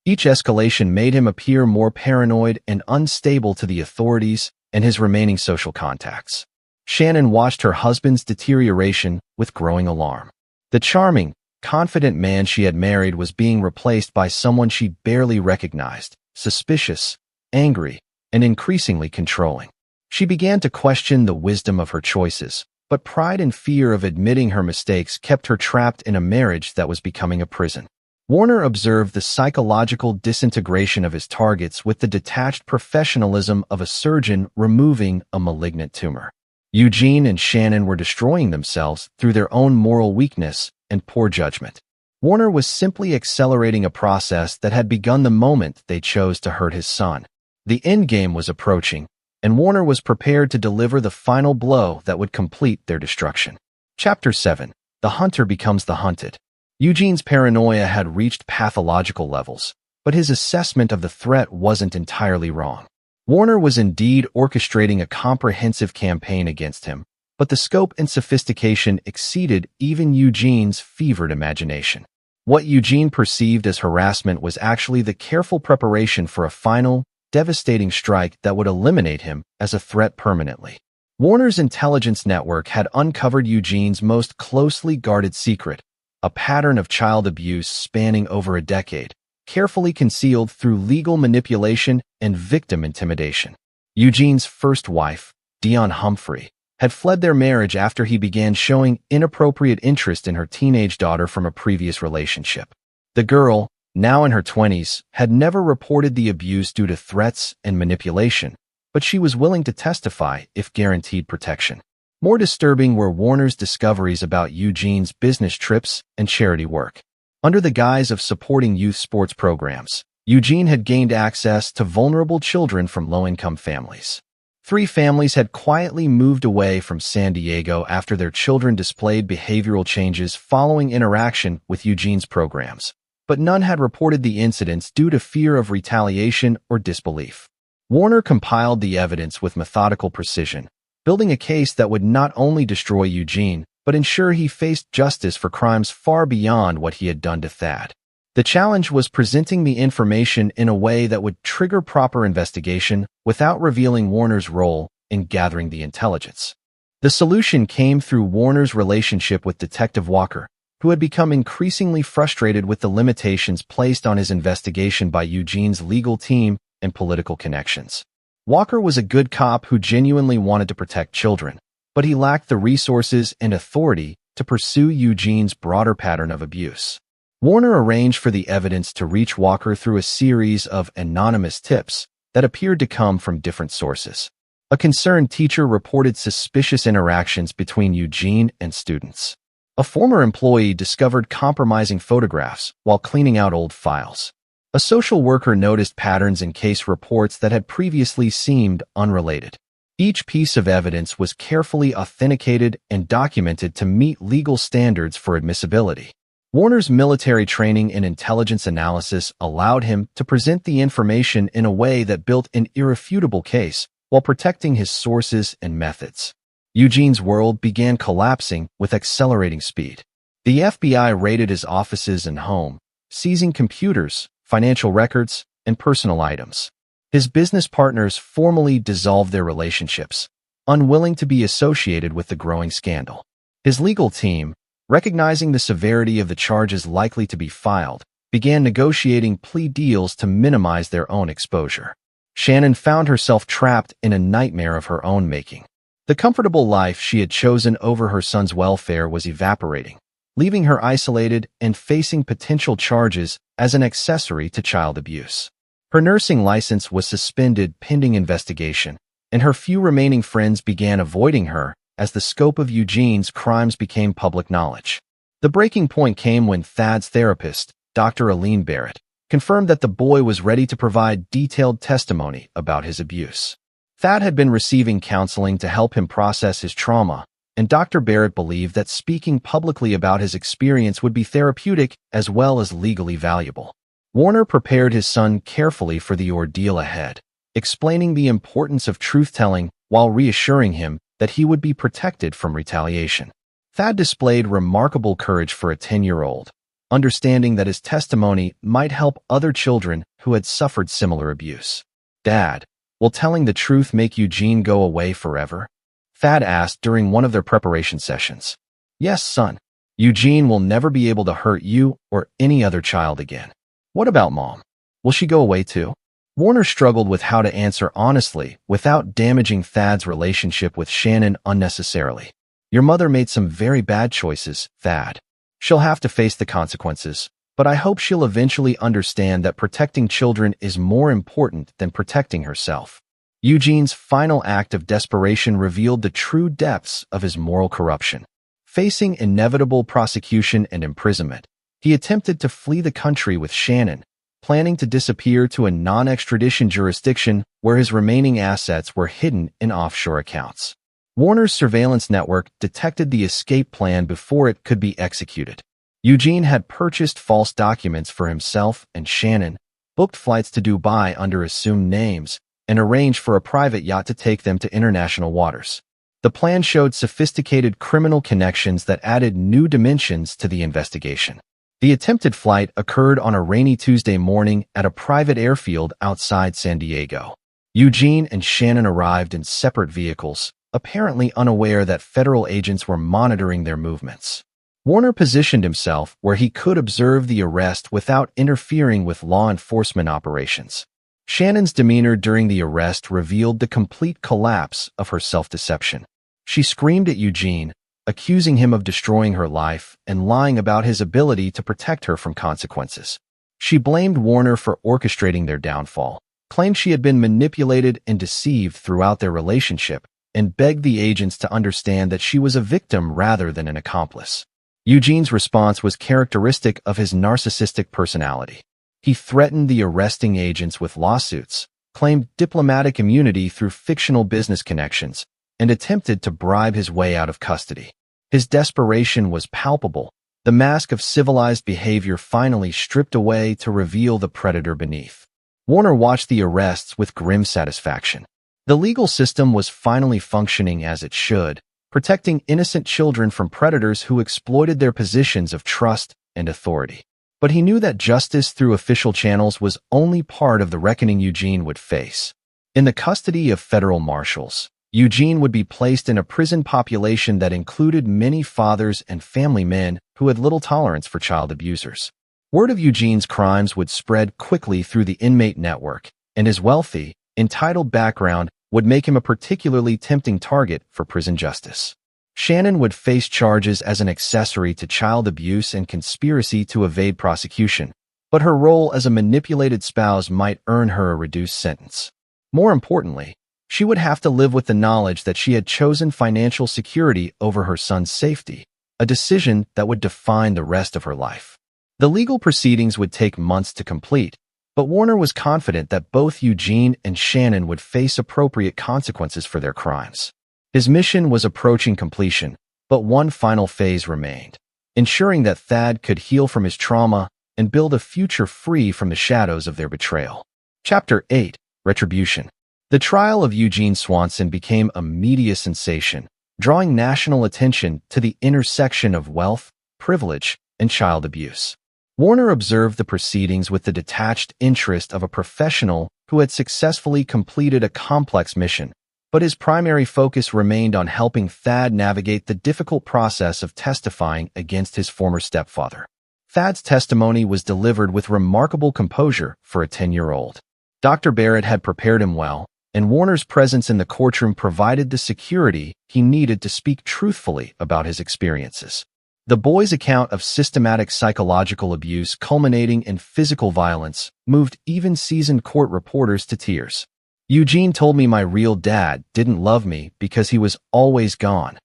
Speaker 1: Each escalation made him appear more paranoid and unstable to the authorities and his remaining social contacts. Shannon watched her husband's deterioration with growing alarm. The charming, confident man she had married was being replaced by someone she barely recognized, suspicious, angry, and increasingly controlling. She began to question the wisdom of her choices, but pride and fear of admitting her mistakes kept her trapped in a marriage that was becoming a prison. Warner observed the psychological disintegration of his targets with the detached professionalism of a surgeon removing a malignant tumor. Eugene and Shannon were destroying themselves through their own moral weakness and poor judgment. Warner was simply accelerating a process that had begun the moment they chose to hurt his son. The endgame was approaching, and Warner was prepared to deliver the final blow that would complete their destruction. Chapter 7. The Hunter Becomes the Hunted. Eugene's paranoia had reached pathological levels, but his assessment of the threat wasn't entirely wrong. Warner was indeed orchestrating a comprehensive campaign against him, but the scope and sophistication exceeded even Eugene's fevered imagination. What Eugene perceived as harassment was actually the careful preparation for a final, devastating strike that would eliminate him as a threat permanently. Warner's intelligence network had uncovered Eugene's most closely guarded secret, a pattern of child abuse spanning over a decade, carefully concealed through legal manipulation and victim intimidation. Eugene's first wife, Dion Humphrey, had fled their marriage after he began showing inappropriate interest in her teenage daughter from a previous relationship. The girl, now in her 20s, had never reported the abuse due to threats and manipulation, but she was willing to testify if guaranteed protection. More disturbing were Warner's discoveries about Eugene's business trips and charity work. Under the guise of supporting youth sports programs, Eugene had gained access to vulnerable children from low-income families. 3 families had quietly moved away from San Diego after their children displayed behavioral changes following interaction with Eugene's programs, but none had reported the incidents due to fear of retaliation or disbelief. Warner compiled the evidence with methodical precision, building a case that would not only destroy Eugene, but ensure he faced justice for crimes far beyond what he had done to Thad. The challenge was presenting the information in a way that would trigger proper investigation without revealing Warner's role in gathering the intelligence. The solution came through Warner's relationship with Detective Walker, who had become increasingly frustrated with the limitations placed on his investigation by Eugene's legal team and political connections. Walker was a good cop who genuinely wanted to protect children, but he lacked the resources and authority to pursue Eugene's broader pattern of abuse. Warner arranged for the evidence to reach Walker through a series of anonymous tips that appeared to come from different sources. A concerned teacher reported suspicious interactions between Eugene and students. A former employee discovered compromising photographs while cleaning out old files. A social worker noticed patterns in case reports that had previously seemed unrelated. Each piece of evidence was carefully authenticated and documented to meet legal standards for admissibility. Warner's military training in intelligence analysis allowed him to present the information in a way that built an irrefutable case while protecting his sources and methods. Eugene's world began collapsing with accelerating speed. The FBI raided his offices and home, seizing computers, financial records, and personal items. His business partners formally dissolved their relationships, unwilling to be associated with the growing scandal. His legal team, recognizing the severity of the charges likely to be filed, began negotiating plea deals to minimize their own exposure. Shannon found herself trapped in a nightmare of her own making. The comfortable life she had chosen over her son's welfare was evaporating, leaving her isolated and facing potential charges as an accessory to child abuse. Her nursing license was suspended pending investigation, and her few remaining friends began avoiding her as the scope of Eugene's crimes became public knowledge. The breaking point came when Thad's therapist, Dr. Aline Barrett, confirmed that the boy was ready to provide detailed testimony about his abuse. Thad had been receiving counseling to help him process his trauma, and Dr. Barrett believed that speaking publicly about his experience would be therapeutic as well as legally valuable. Warner prepared his son carefully for the ordeal ahead, explaining the importance of truth-telling while reassuring him that he would be protected from retaliation. Thad displayed remarkable courage for a 10-year-old, understanding that his testimony might help other children who had suffered similar abuse. "Dad, will telling the truth make Eugene go away forever?" Thad asked during one of their preparation sessions. "Yes, son. Eugene will never be able to hurt you or any other child again." "What about Mom? Will she go away too?" Warner struggled with how to answer honestly without damaging Thad's relationship with Shannon unnecessarily. "Your mother made some very bad choices, Thad. She'll have to face the consequences, but I hope she'll eventually understand that protecting children is more important than protecting herself." Eugene's final act of desperation revealed the true depths of his moral corruption. Facing inevitable prosecution and imprisonment, he attempted to flee the country with Shannon, planning to disappear to a non-extradition jurisdiction where his remaining assets were hidden in offshore accounts. Warner's surveillance network detected the escape plan before it could be executed. Eugene had purchased false documents for himself and Shannon, booked flights to Dubai under assumed names, and arranged for a private yacht to take them to international waters. The plan showed sophisticated criminal connections that added new dimensions to the investigation. The attempted flight occurred on a rainy Tuesday morning at a private airfield outside San Diego. Eugene and Shannon arrived in separate vehicles, apparently unaware that federal agents were monitoring their movements. Warner positioned himself where he could observe the arrest without interfering with law enforcement operations. Shannon's demeanor during the arrest revealed the complete collapse of her self-deception. She screamed at Eugene, accusing him of destroying her life and lying about his ability to protect her from consequences. She blamed Warner for orchestrating their downfall, claimed she had been manipulated and deceived throughout their relationship, and begged the agents to understand that she was a victim rather than an accomplice. Eugene's response was characteristic of his narcissistic personality. He threatened the arresting agents with lawsuits, claimed diplomatic immunity through fictional business connections, and attempted to bribe his way out of custody. His desperation was palpable. The mask of civilized behavior finally stripped away to reveal the predator beneath. Warner watched the arrests with grim satisfaction. The legal system was finally functioning as it should, protecting innocent children from predators who exploited their positions of trust and authority. But he knew that justice through official channels was only part of the reckoning Eugene would face. In the custody of federal marshals, Eugene would be placed in a prison population that included many fathers and family men who had little tolerance for child abusers. Word of Eugene's crimes would spread quickly through the inmate network, and his wealthy, entitled background would make him a particularly tempting target for prison justice. Shannon would face charges as an accessory to child abuse and conspiracy to evade prosecution, but her role as a manipulated spouse might earn her a reduced sentence. More importantly, she would have to live with the knowledge that she had chosen financial security over her son's safety, a decision that would define the rest of her life. The legal proceedings would take months to complete, but Warner was confident that both Eugene and Shannon would face appropriate consequences for their crimes. His mission was approaching completion, but one final phase remained, ensuring that Thad could heal from his trauma and build a future free from the shadows of their betrayal. Chapter 8: Retribution. The trial of Eugene Swanson became a media sensation, drawing national attention to the intersection of wealth, privilege, and child abuse. Warner observed the proceedings with the detached interest of a professional who had successfully completed a complex mission, but his primary focus remained on helping Thad navigate the difficult process of testifying against his former stepfather. Thad's testimony was delivered with remarkable composure for a 10-year-old. Dr. Barrett had prepared him well, and Warner's presence in the courtroom provided the security he needed to speak truthfully about his experiences. The boy's account of systematic psychological abuse culminating in physical violence moved even seasoned court reporters to tears. "Eugene told me my real dad didn't love me because he was always gone,"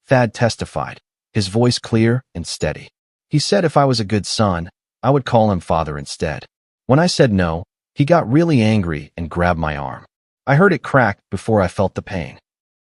Speaker 1: Thad testified, his voice clear and steady. "He said if I was a good son, I would call him father instead. When I said no, he got really angry and grabbed my arm. I heard it crack before I felt the pain."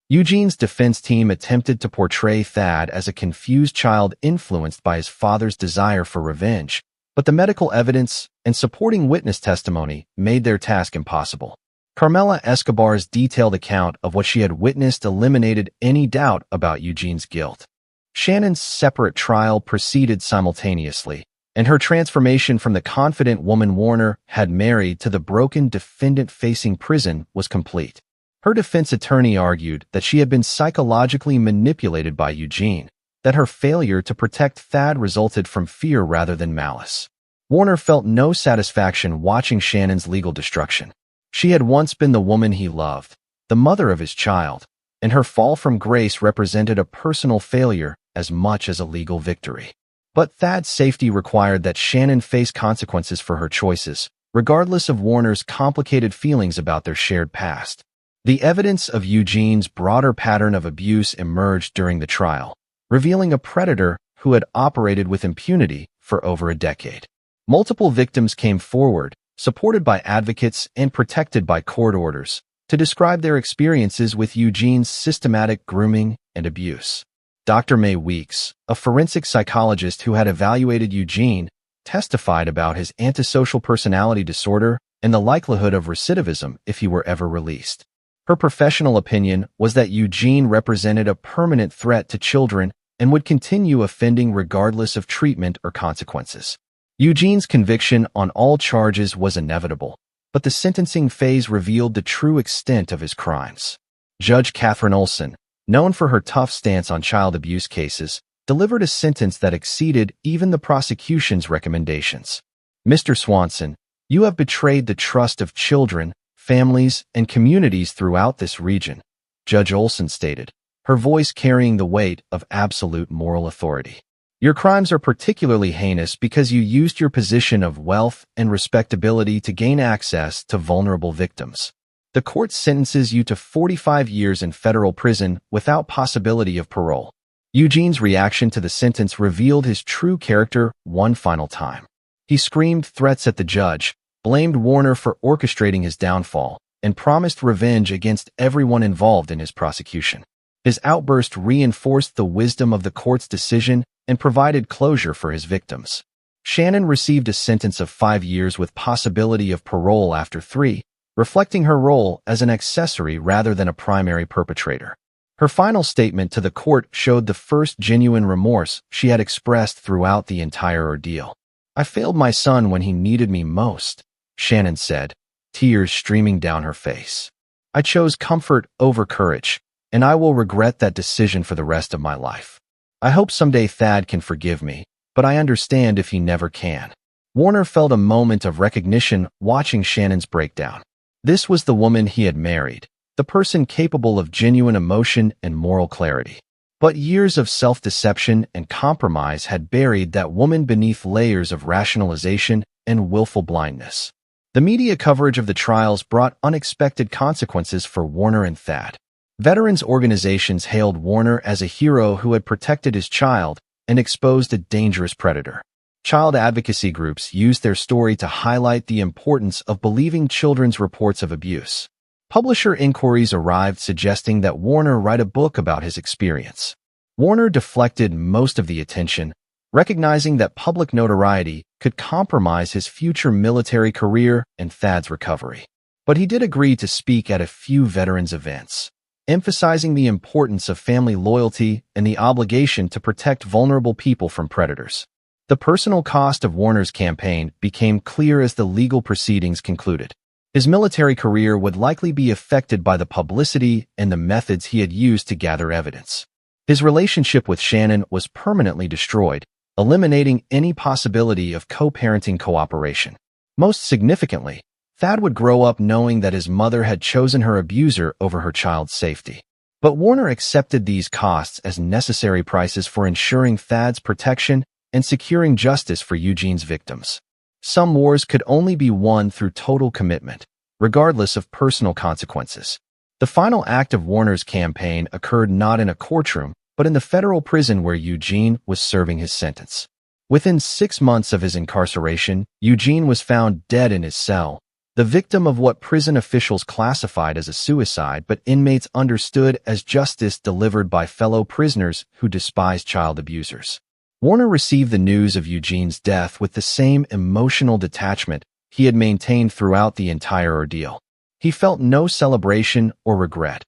Speaker 1: Eugene's defense team attempted to portray Thad as a confused child influenced by his father's desire for revenge, but the medical evidence and supporting witness testimony made their task impossible. Carmela Escobar's detailed account of what she had witnessed eliminated any doubt about Eugene's guilt. Shannon's separate trial proceeded simultaneously, and her transformation from the confident woman Warner had married to the broken defendant facing prison was complete. Her defense attorney argued that she had been psychologically manipulated by Eugene, that her failure to protect Thad resulted from fear rather than malice. Warner felt no satisfaction watching Shannon's legal destruction. She had once been the woman he loved, the mother of his child, and her fall from grace represented a personal failure as much as a legal victory. But Thad's safety required that Shannon face consequences for her choices, regardless of Warner's complicated feelings about their shared past. The evidence of Eugene's broader pattern of abuse emerged during the trial, revealing a predator who had operated with impunity for over a decade. Multiple victims came forward, supported by advocates and protected by court orders, to describe their experiences with Eugene's systematic grooming and abuse. Dr. Mae Weeks, a forensic psychologist who had evaluated Eugene, testified about his antisocial personality disorder and the likelihood of recidivism if he were ever released. Her professional opinion was that Eugene represented a permanent threat to children and would continue offending regardless of treatment or consequences. Eugene's conviction on all charges was inevitable, but the sentencing phase revealed the true extent of his crimes. Judge Catherine Olson, known for her tough stance on child abuse cases, delivered a sentence that exceeded even the prosecution's recommendations. "Mr. Swanson, you have betrayed the trust of children, families, and communities throughout this region," Judge Olson stated, her voice carrying the weight of absolute moral authority. "Your crimes are particularly heinous because you used your position of wealth and respectability to gain access to vulnerable victims. The court sentences you to 45 years in federal prison without possibility of parole." Eugene's reaction to the sentence revealed his true character one final time. He screamed threats at the judge, blamed Warner for orchestrating his downfall, and promised revenge against everyone involved in his prosecution. His outburst reinforced the wisdom of the court's decision and provided closure for his victims. Shannon received a sentence of 5 years with possibility of parole after 3, reflecting her role as an accessory rather than a primary perpetrator. Her final statement to the court showed the first genuine remorse she had expressed throughout the entire ordeal. "I failed my son when he needed me most," Shannon said, tears streaming down her face. "I chose comfort over courage, and I will regret that decision for the rest of my life. I hope someday Thad can forgive me, but I understand if he never can." Warner felt a moment of recognition watching Shannon's breakdown. This was the woman he had married, the person capable of genuine emotion and moral clarity. But years of self-deception and compromise had buried that woman beneath layers of rationalization and willful blindness. The media coverage of the trials brought unexpected consequences for Warner and Thad. Veterans organizations hailed Warner as a hero who had protected his child and exposed a dangerous predator. Child advocacy groups used their story to highlight the importance of believing children's reports of abuse. Publisher inquiries arrived suggesting that Warner write a book about his experience. Warner deflected most of the attention, recognizing that public notoriety could compromise his future military career and Thad's recovery. But he did agree to speak at a few veterans events, emphasizing the importance of family loyalty and the obligation to protect vulnerable people from predators. The personal cost of Warner's campaign became clear as the legal proceedings concluded. His military career would likely be affected by the publicity and the methods he had used to gather evidence. His relationship with Shannon was permanently destroyed, eliminating any possibility of co-parenting cooperation. Most significantly, Thad would grow up knowing that his mother had chosen her abuser over her child's safety. But Warner accepted these costs as necessary prices for ensuring Thad's protection and securing justice for Eugene's victims. Some wars could only be won through total commitment, regardless of personal consequences. The final act of Warner's campaign occurred not in a courtroom, but in the federal prison where Eugene was serving his sentence. Within 6 months of his incarceration, Eugene was found dead in his cell, the victim of what prison officials classified as a suicide but inmates understood as justice delivered by fellow prisoners who despised child abusers. Warner received the news of Eugene's death with the same emotional detachment he had maintained throughout the entire ordeal. He felt no celebration or regret,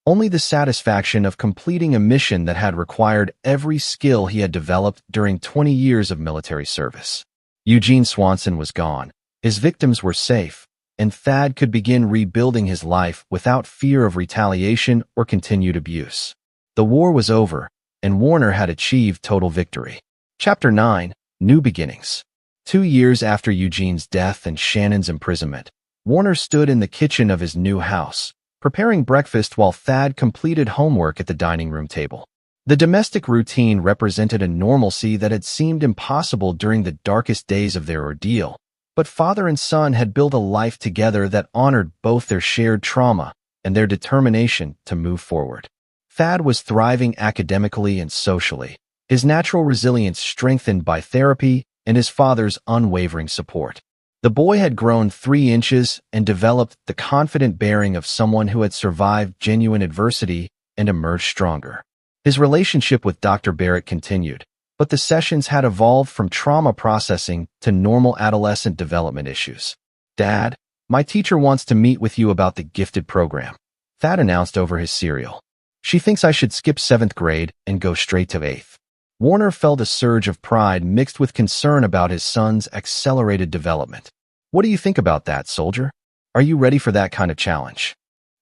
Speaker 1: only the satisfaction of completing a mission that had required every skill he had developed during 20 years of military service. Eugene Swanson was gone, his victims were safe, and Thad could begin rebuilding his life without fear of retaliation or continued abuse. The war was over, and Warner had achieved total victory. Chapter 9: New Beginnings. 2 years after Eugene's death and Shannon's imprisonment, Warner stood in the kitchen of his new house, preparing breakfast while Thad completed homework at the dining room table. The domestic routine represented a normalcy that had seemed impossible during the darkest days of their ordeal, but father and son had built a life together that honored both their shared trauma and their determination to move forward. Thad was thriving academically and socially, his natural resilience strengthened by therapy and his father's unwavering support. The boy had grown 3 inches and developed the confident bearing of someone who had survived genuine adversity and emerged stronger. His relationship with Dr. Barrett continued, but the sessions had evolved from trauma processing to normal adolescent development issues. "Dad, my teacher wants to meet with you about the gifted program," Thad announced over his cereal. "She thinks I should skip 7th grade and go straight to 8th. Warner felt a surge of pride mixed with concern about his son's accelerated development. "What do you think about that, soldier? Are you ready for that kind of challenge?"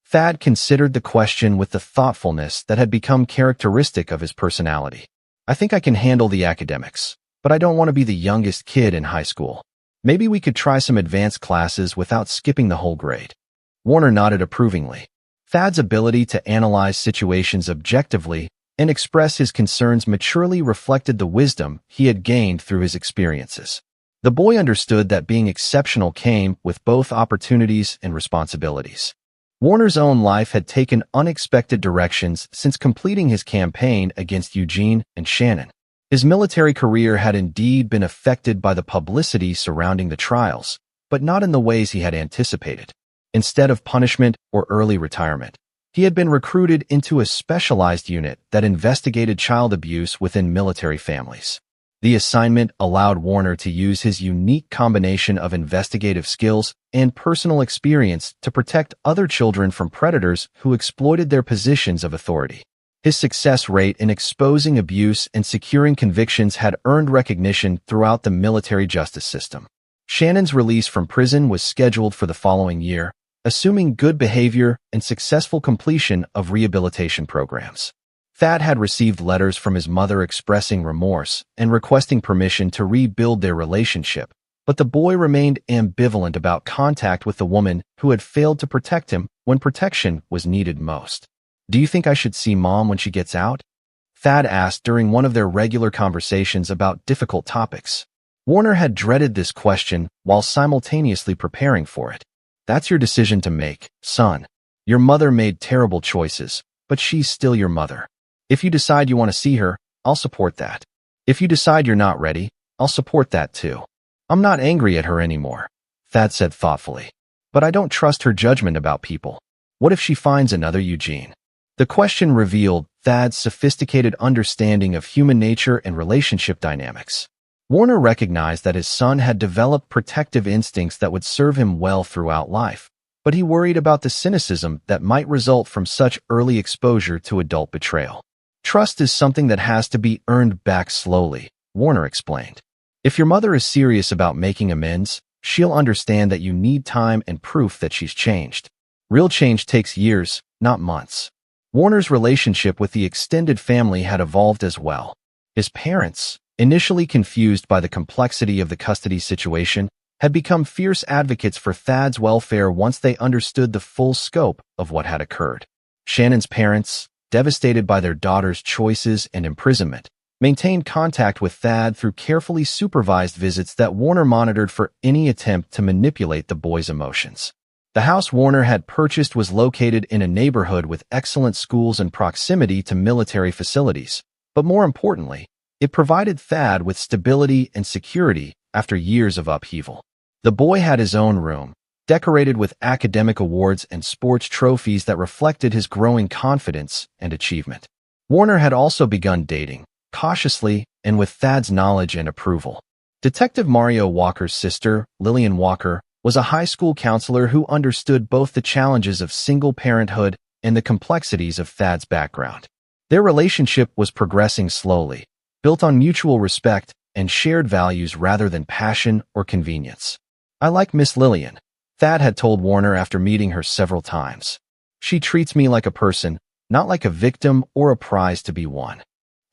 Speaker 1: Thad considered the question with the thoughtfulness that had become characteristic of his personality. "I think I can handle the academics, but I don't want to be the youngest kid in high school. Maybe we could try some advanced classes without skipping the whole grade." Warner nodded approvingly. Thad's ability to analyze situations objectively and express his concerns maturely reflected the wisdom he had gained through his experiences. The boy understood that being exceptional came with both opportunities and responsibilities. Warner's own life had taken unexpected directions since completing his campaign against Eugene and Shannon. His military career had indeed been affected by the publicity surrounding the trials, but not in the ways he had anticipated. Instead of punishment or early retirement, he had been recruited into a specialized unit that investigated child abuse within military families. The assignment allowed Warner to use his unique combination of investigative skills and personal experience to protect other children from predators who exploited their positions of authority. His success rate in exposing abuse and securing convictions had earned recognition throughout the military justice system. Shannon's release from prison was scheduled for the following year, assuming good behavior and successful completion of rehabilitation programs. Thad had received letters from his mother expressing remorse and requesting permission to rebuild their relationship, but the boy remained ambivalent about contact with the woman who had failed to protect him when protection was needed most. "Do you think I should see Mom when she gets out?" Thad asked during one of their regular conversations about difficult topics. Warner had dreaded this question while simultaneously preparing for it. "That's your decision to make, son. Your mother made terrible choices, but she's still your mother. If you decide you want to see her, I'll support that. If you decide you're not ready, I'll support that too. I'm not angry at her anymore," Thad said thoughtfully. "But I don't trust her judgment about people. What if she finds another Eugene?" The question revealed Thad's sophisticated understanding of human nature and relationship dynamics. Warner recognized that his son had developed protective instincts that would serve him well throughout life, but he worried about the cynicism that might result from such early exposure to adult betrayal. "Trust is something that has to be earned back slowly," Warner explained. "If your mother is serious about making amends, She'll understand that you need time and proof that she's changed. Real change takes years, not months. Warner's relationship with the extended family had evolved as well. His parents, initially confused by the complexity of the custody situation, had become fierce advocates for Thad's welfare once they understood the full scope of what had occurred. Shannon's parents, devastated by their daughter's choices and imprisonment, maintained contact with Thad through carefully supervised visits that Warner monitored for any attempt to manipulate the boy's emotions. The house Warner had purchased was located in a neighborhood with excellent schools and proximity to military facilities, but more importantly, it provided Thad with stability and security after years of upheaval. The boy had his own room, decorated with academic awards and sports trophies that reflected his growing confidence and achievement. Warner had also begun dating, cautiously and with Thad's knowledge and approval. Detective Mario Walker's sister, Lillian Walker, was a high school counselor who understood both the challenges of single parenthood and the complexities of Thad's background. Their relationship was progressing slowly, built on mutual respect and shared values rather than passion or convenience. "I like Miss Lillian," Thad had told Warner after meeting her several times. "She treats me like a person, not like a victim or a prize to be won."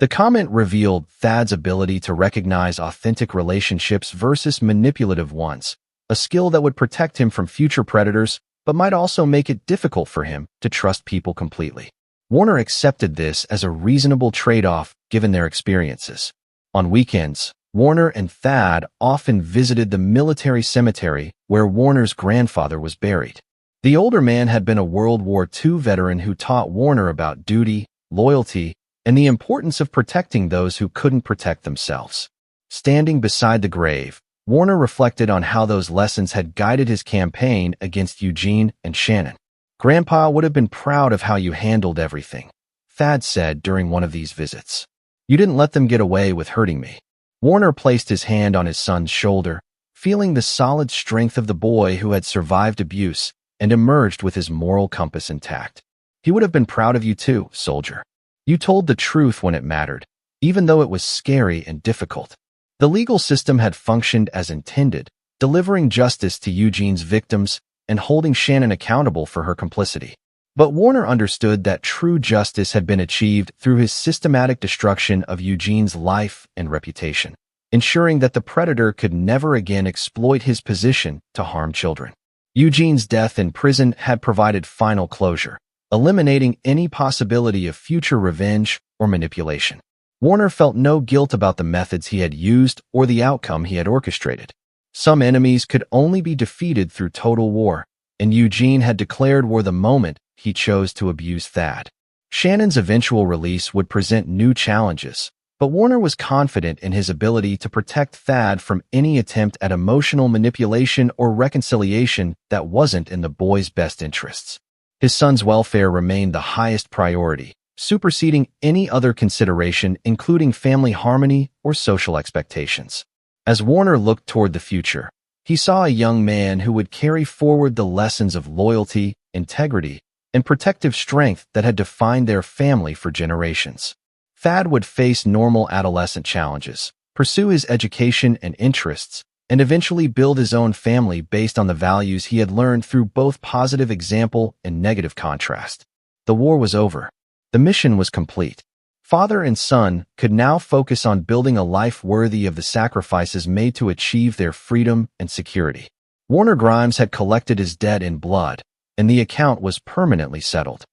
Speaker 1: The comment revealed Thad's ability to recognize authentic relationships versus manipulative ones, a skill that would protect him from future predators but might also make it difficult for him to trust people completely. Warner accepted this as a reasonable trade-off given their experiences. On weekends, Warner and Thad often visited the military cemetery where Warner's grandfather was buried. The older man had been a World War II veteran who taught Warner about duty, loyalty, and the importance of protecting those who couldn't protect themselves. Standing beside the grave, Warner reflected on how those lessons had guided his campaign against Eugene and Shannon. "Grandpa would have been proud of how you handled everything," Thad said during one of these visits. "You didn't let them get away with hurting me." Warner placed his hand on his son's shoulder, feeling the solid strength of the boy who had survived abuse and emerged with his moral compass intact. "He would have been proud of you too, soldier. You told the truth when it mattered, even though it was scary and difficult." The legal system had functioned as intended, delivering justice to Eugene's victims and holding Shannon accountable for her complicity. But Warner understood that true justice had been achieved through his systematic destruction of Eugene's life and reputation, ensuring that the predator could never again exploit his position to harm children. Eugene's death in prison had provided final closure, eliminating any possibility of future revenge or manipulation. Warner felt no guilt about the methods he had used or the outcome he had orchestrated. Some enemies could only be defeated through total war, and Eugene had declared war the moment he chose to abuse Thad. Shannon's eventual release would present new challenges, but Warner was confident in his ability to protect Thad from any attempt at emotional manipulation or reconciliation that wasn't in the boy's best interests. His son's welfare remained the highest priority, superseding any other consideration, including family harmony or social expectations. As Warner looked toward the future, he saw a young man who would carry forward the lessons of loyalty, integrity, and protective strength that had defined their family for generations. Thad would face normal adolescent challenges, pursue his education and interests, and eventually build his own family based on the values he had learned through both positive example and negative contrast. The war was over. The mission was complete. Father and son could now focus on building a life worthy of the sacrifices made to achieve their freedom and security. Warner Grimes had collected his debt in blood, and the account was permanently settled.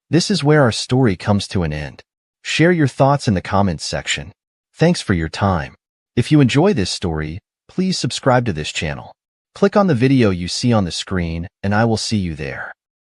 Speaker 1: This is where our story comes to an end. Share your thoughts in the comments section. Thanks for your time. If you enjoy this story, please subscribe to this channel. Click on the video you see on the screen, and I will see you there.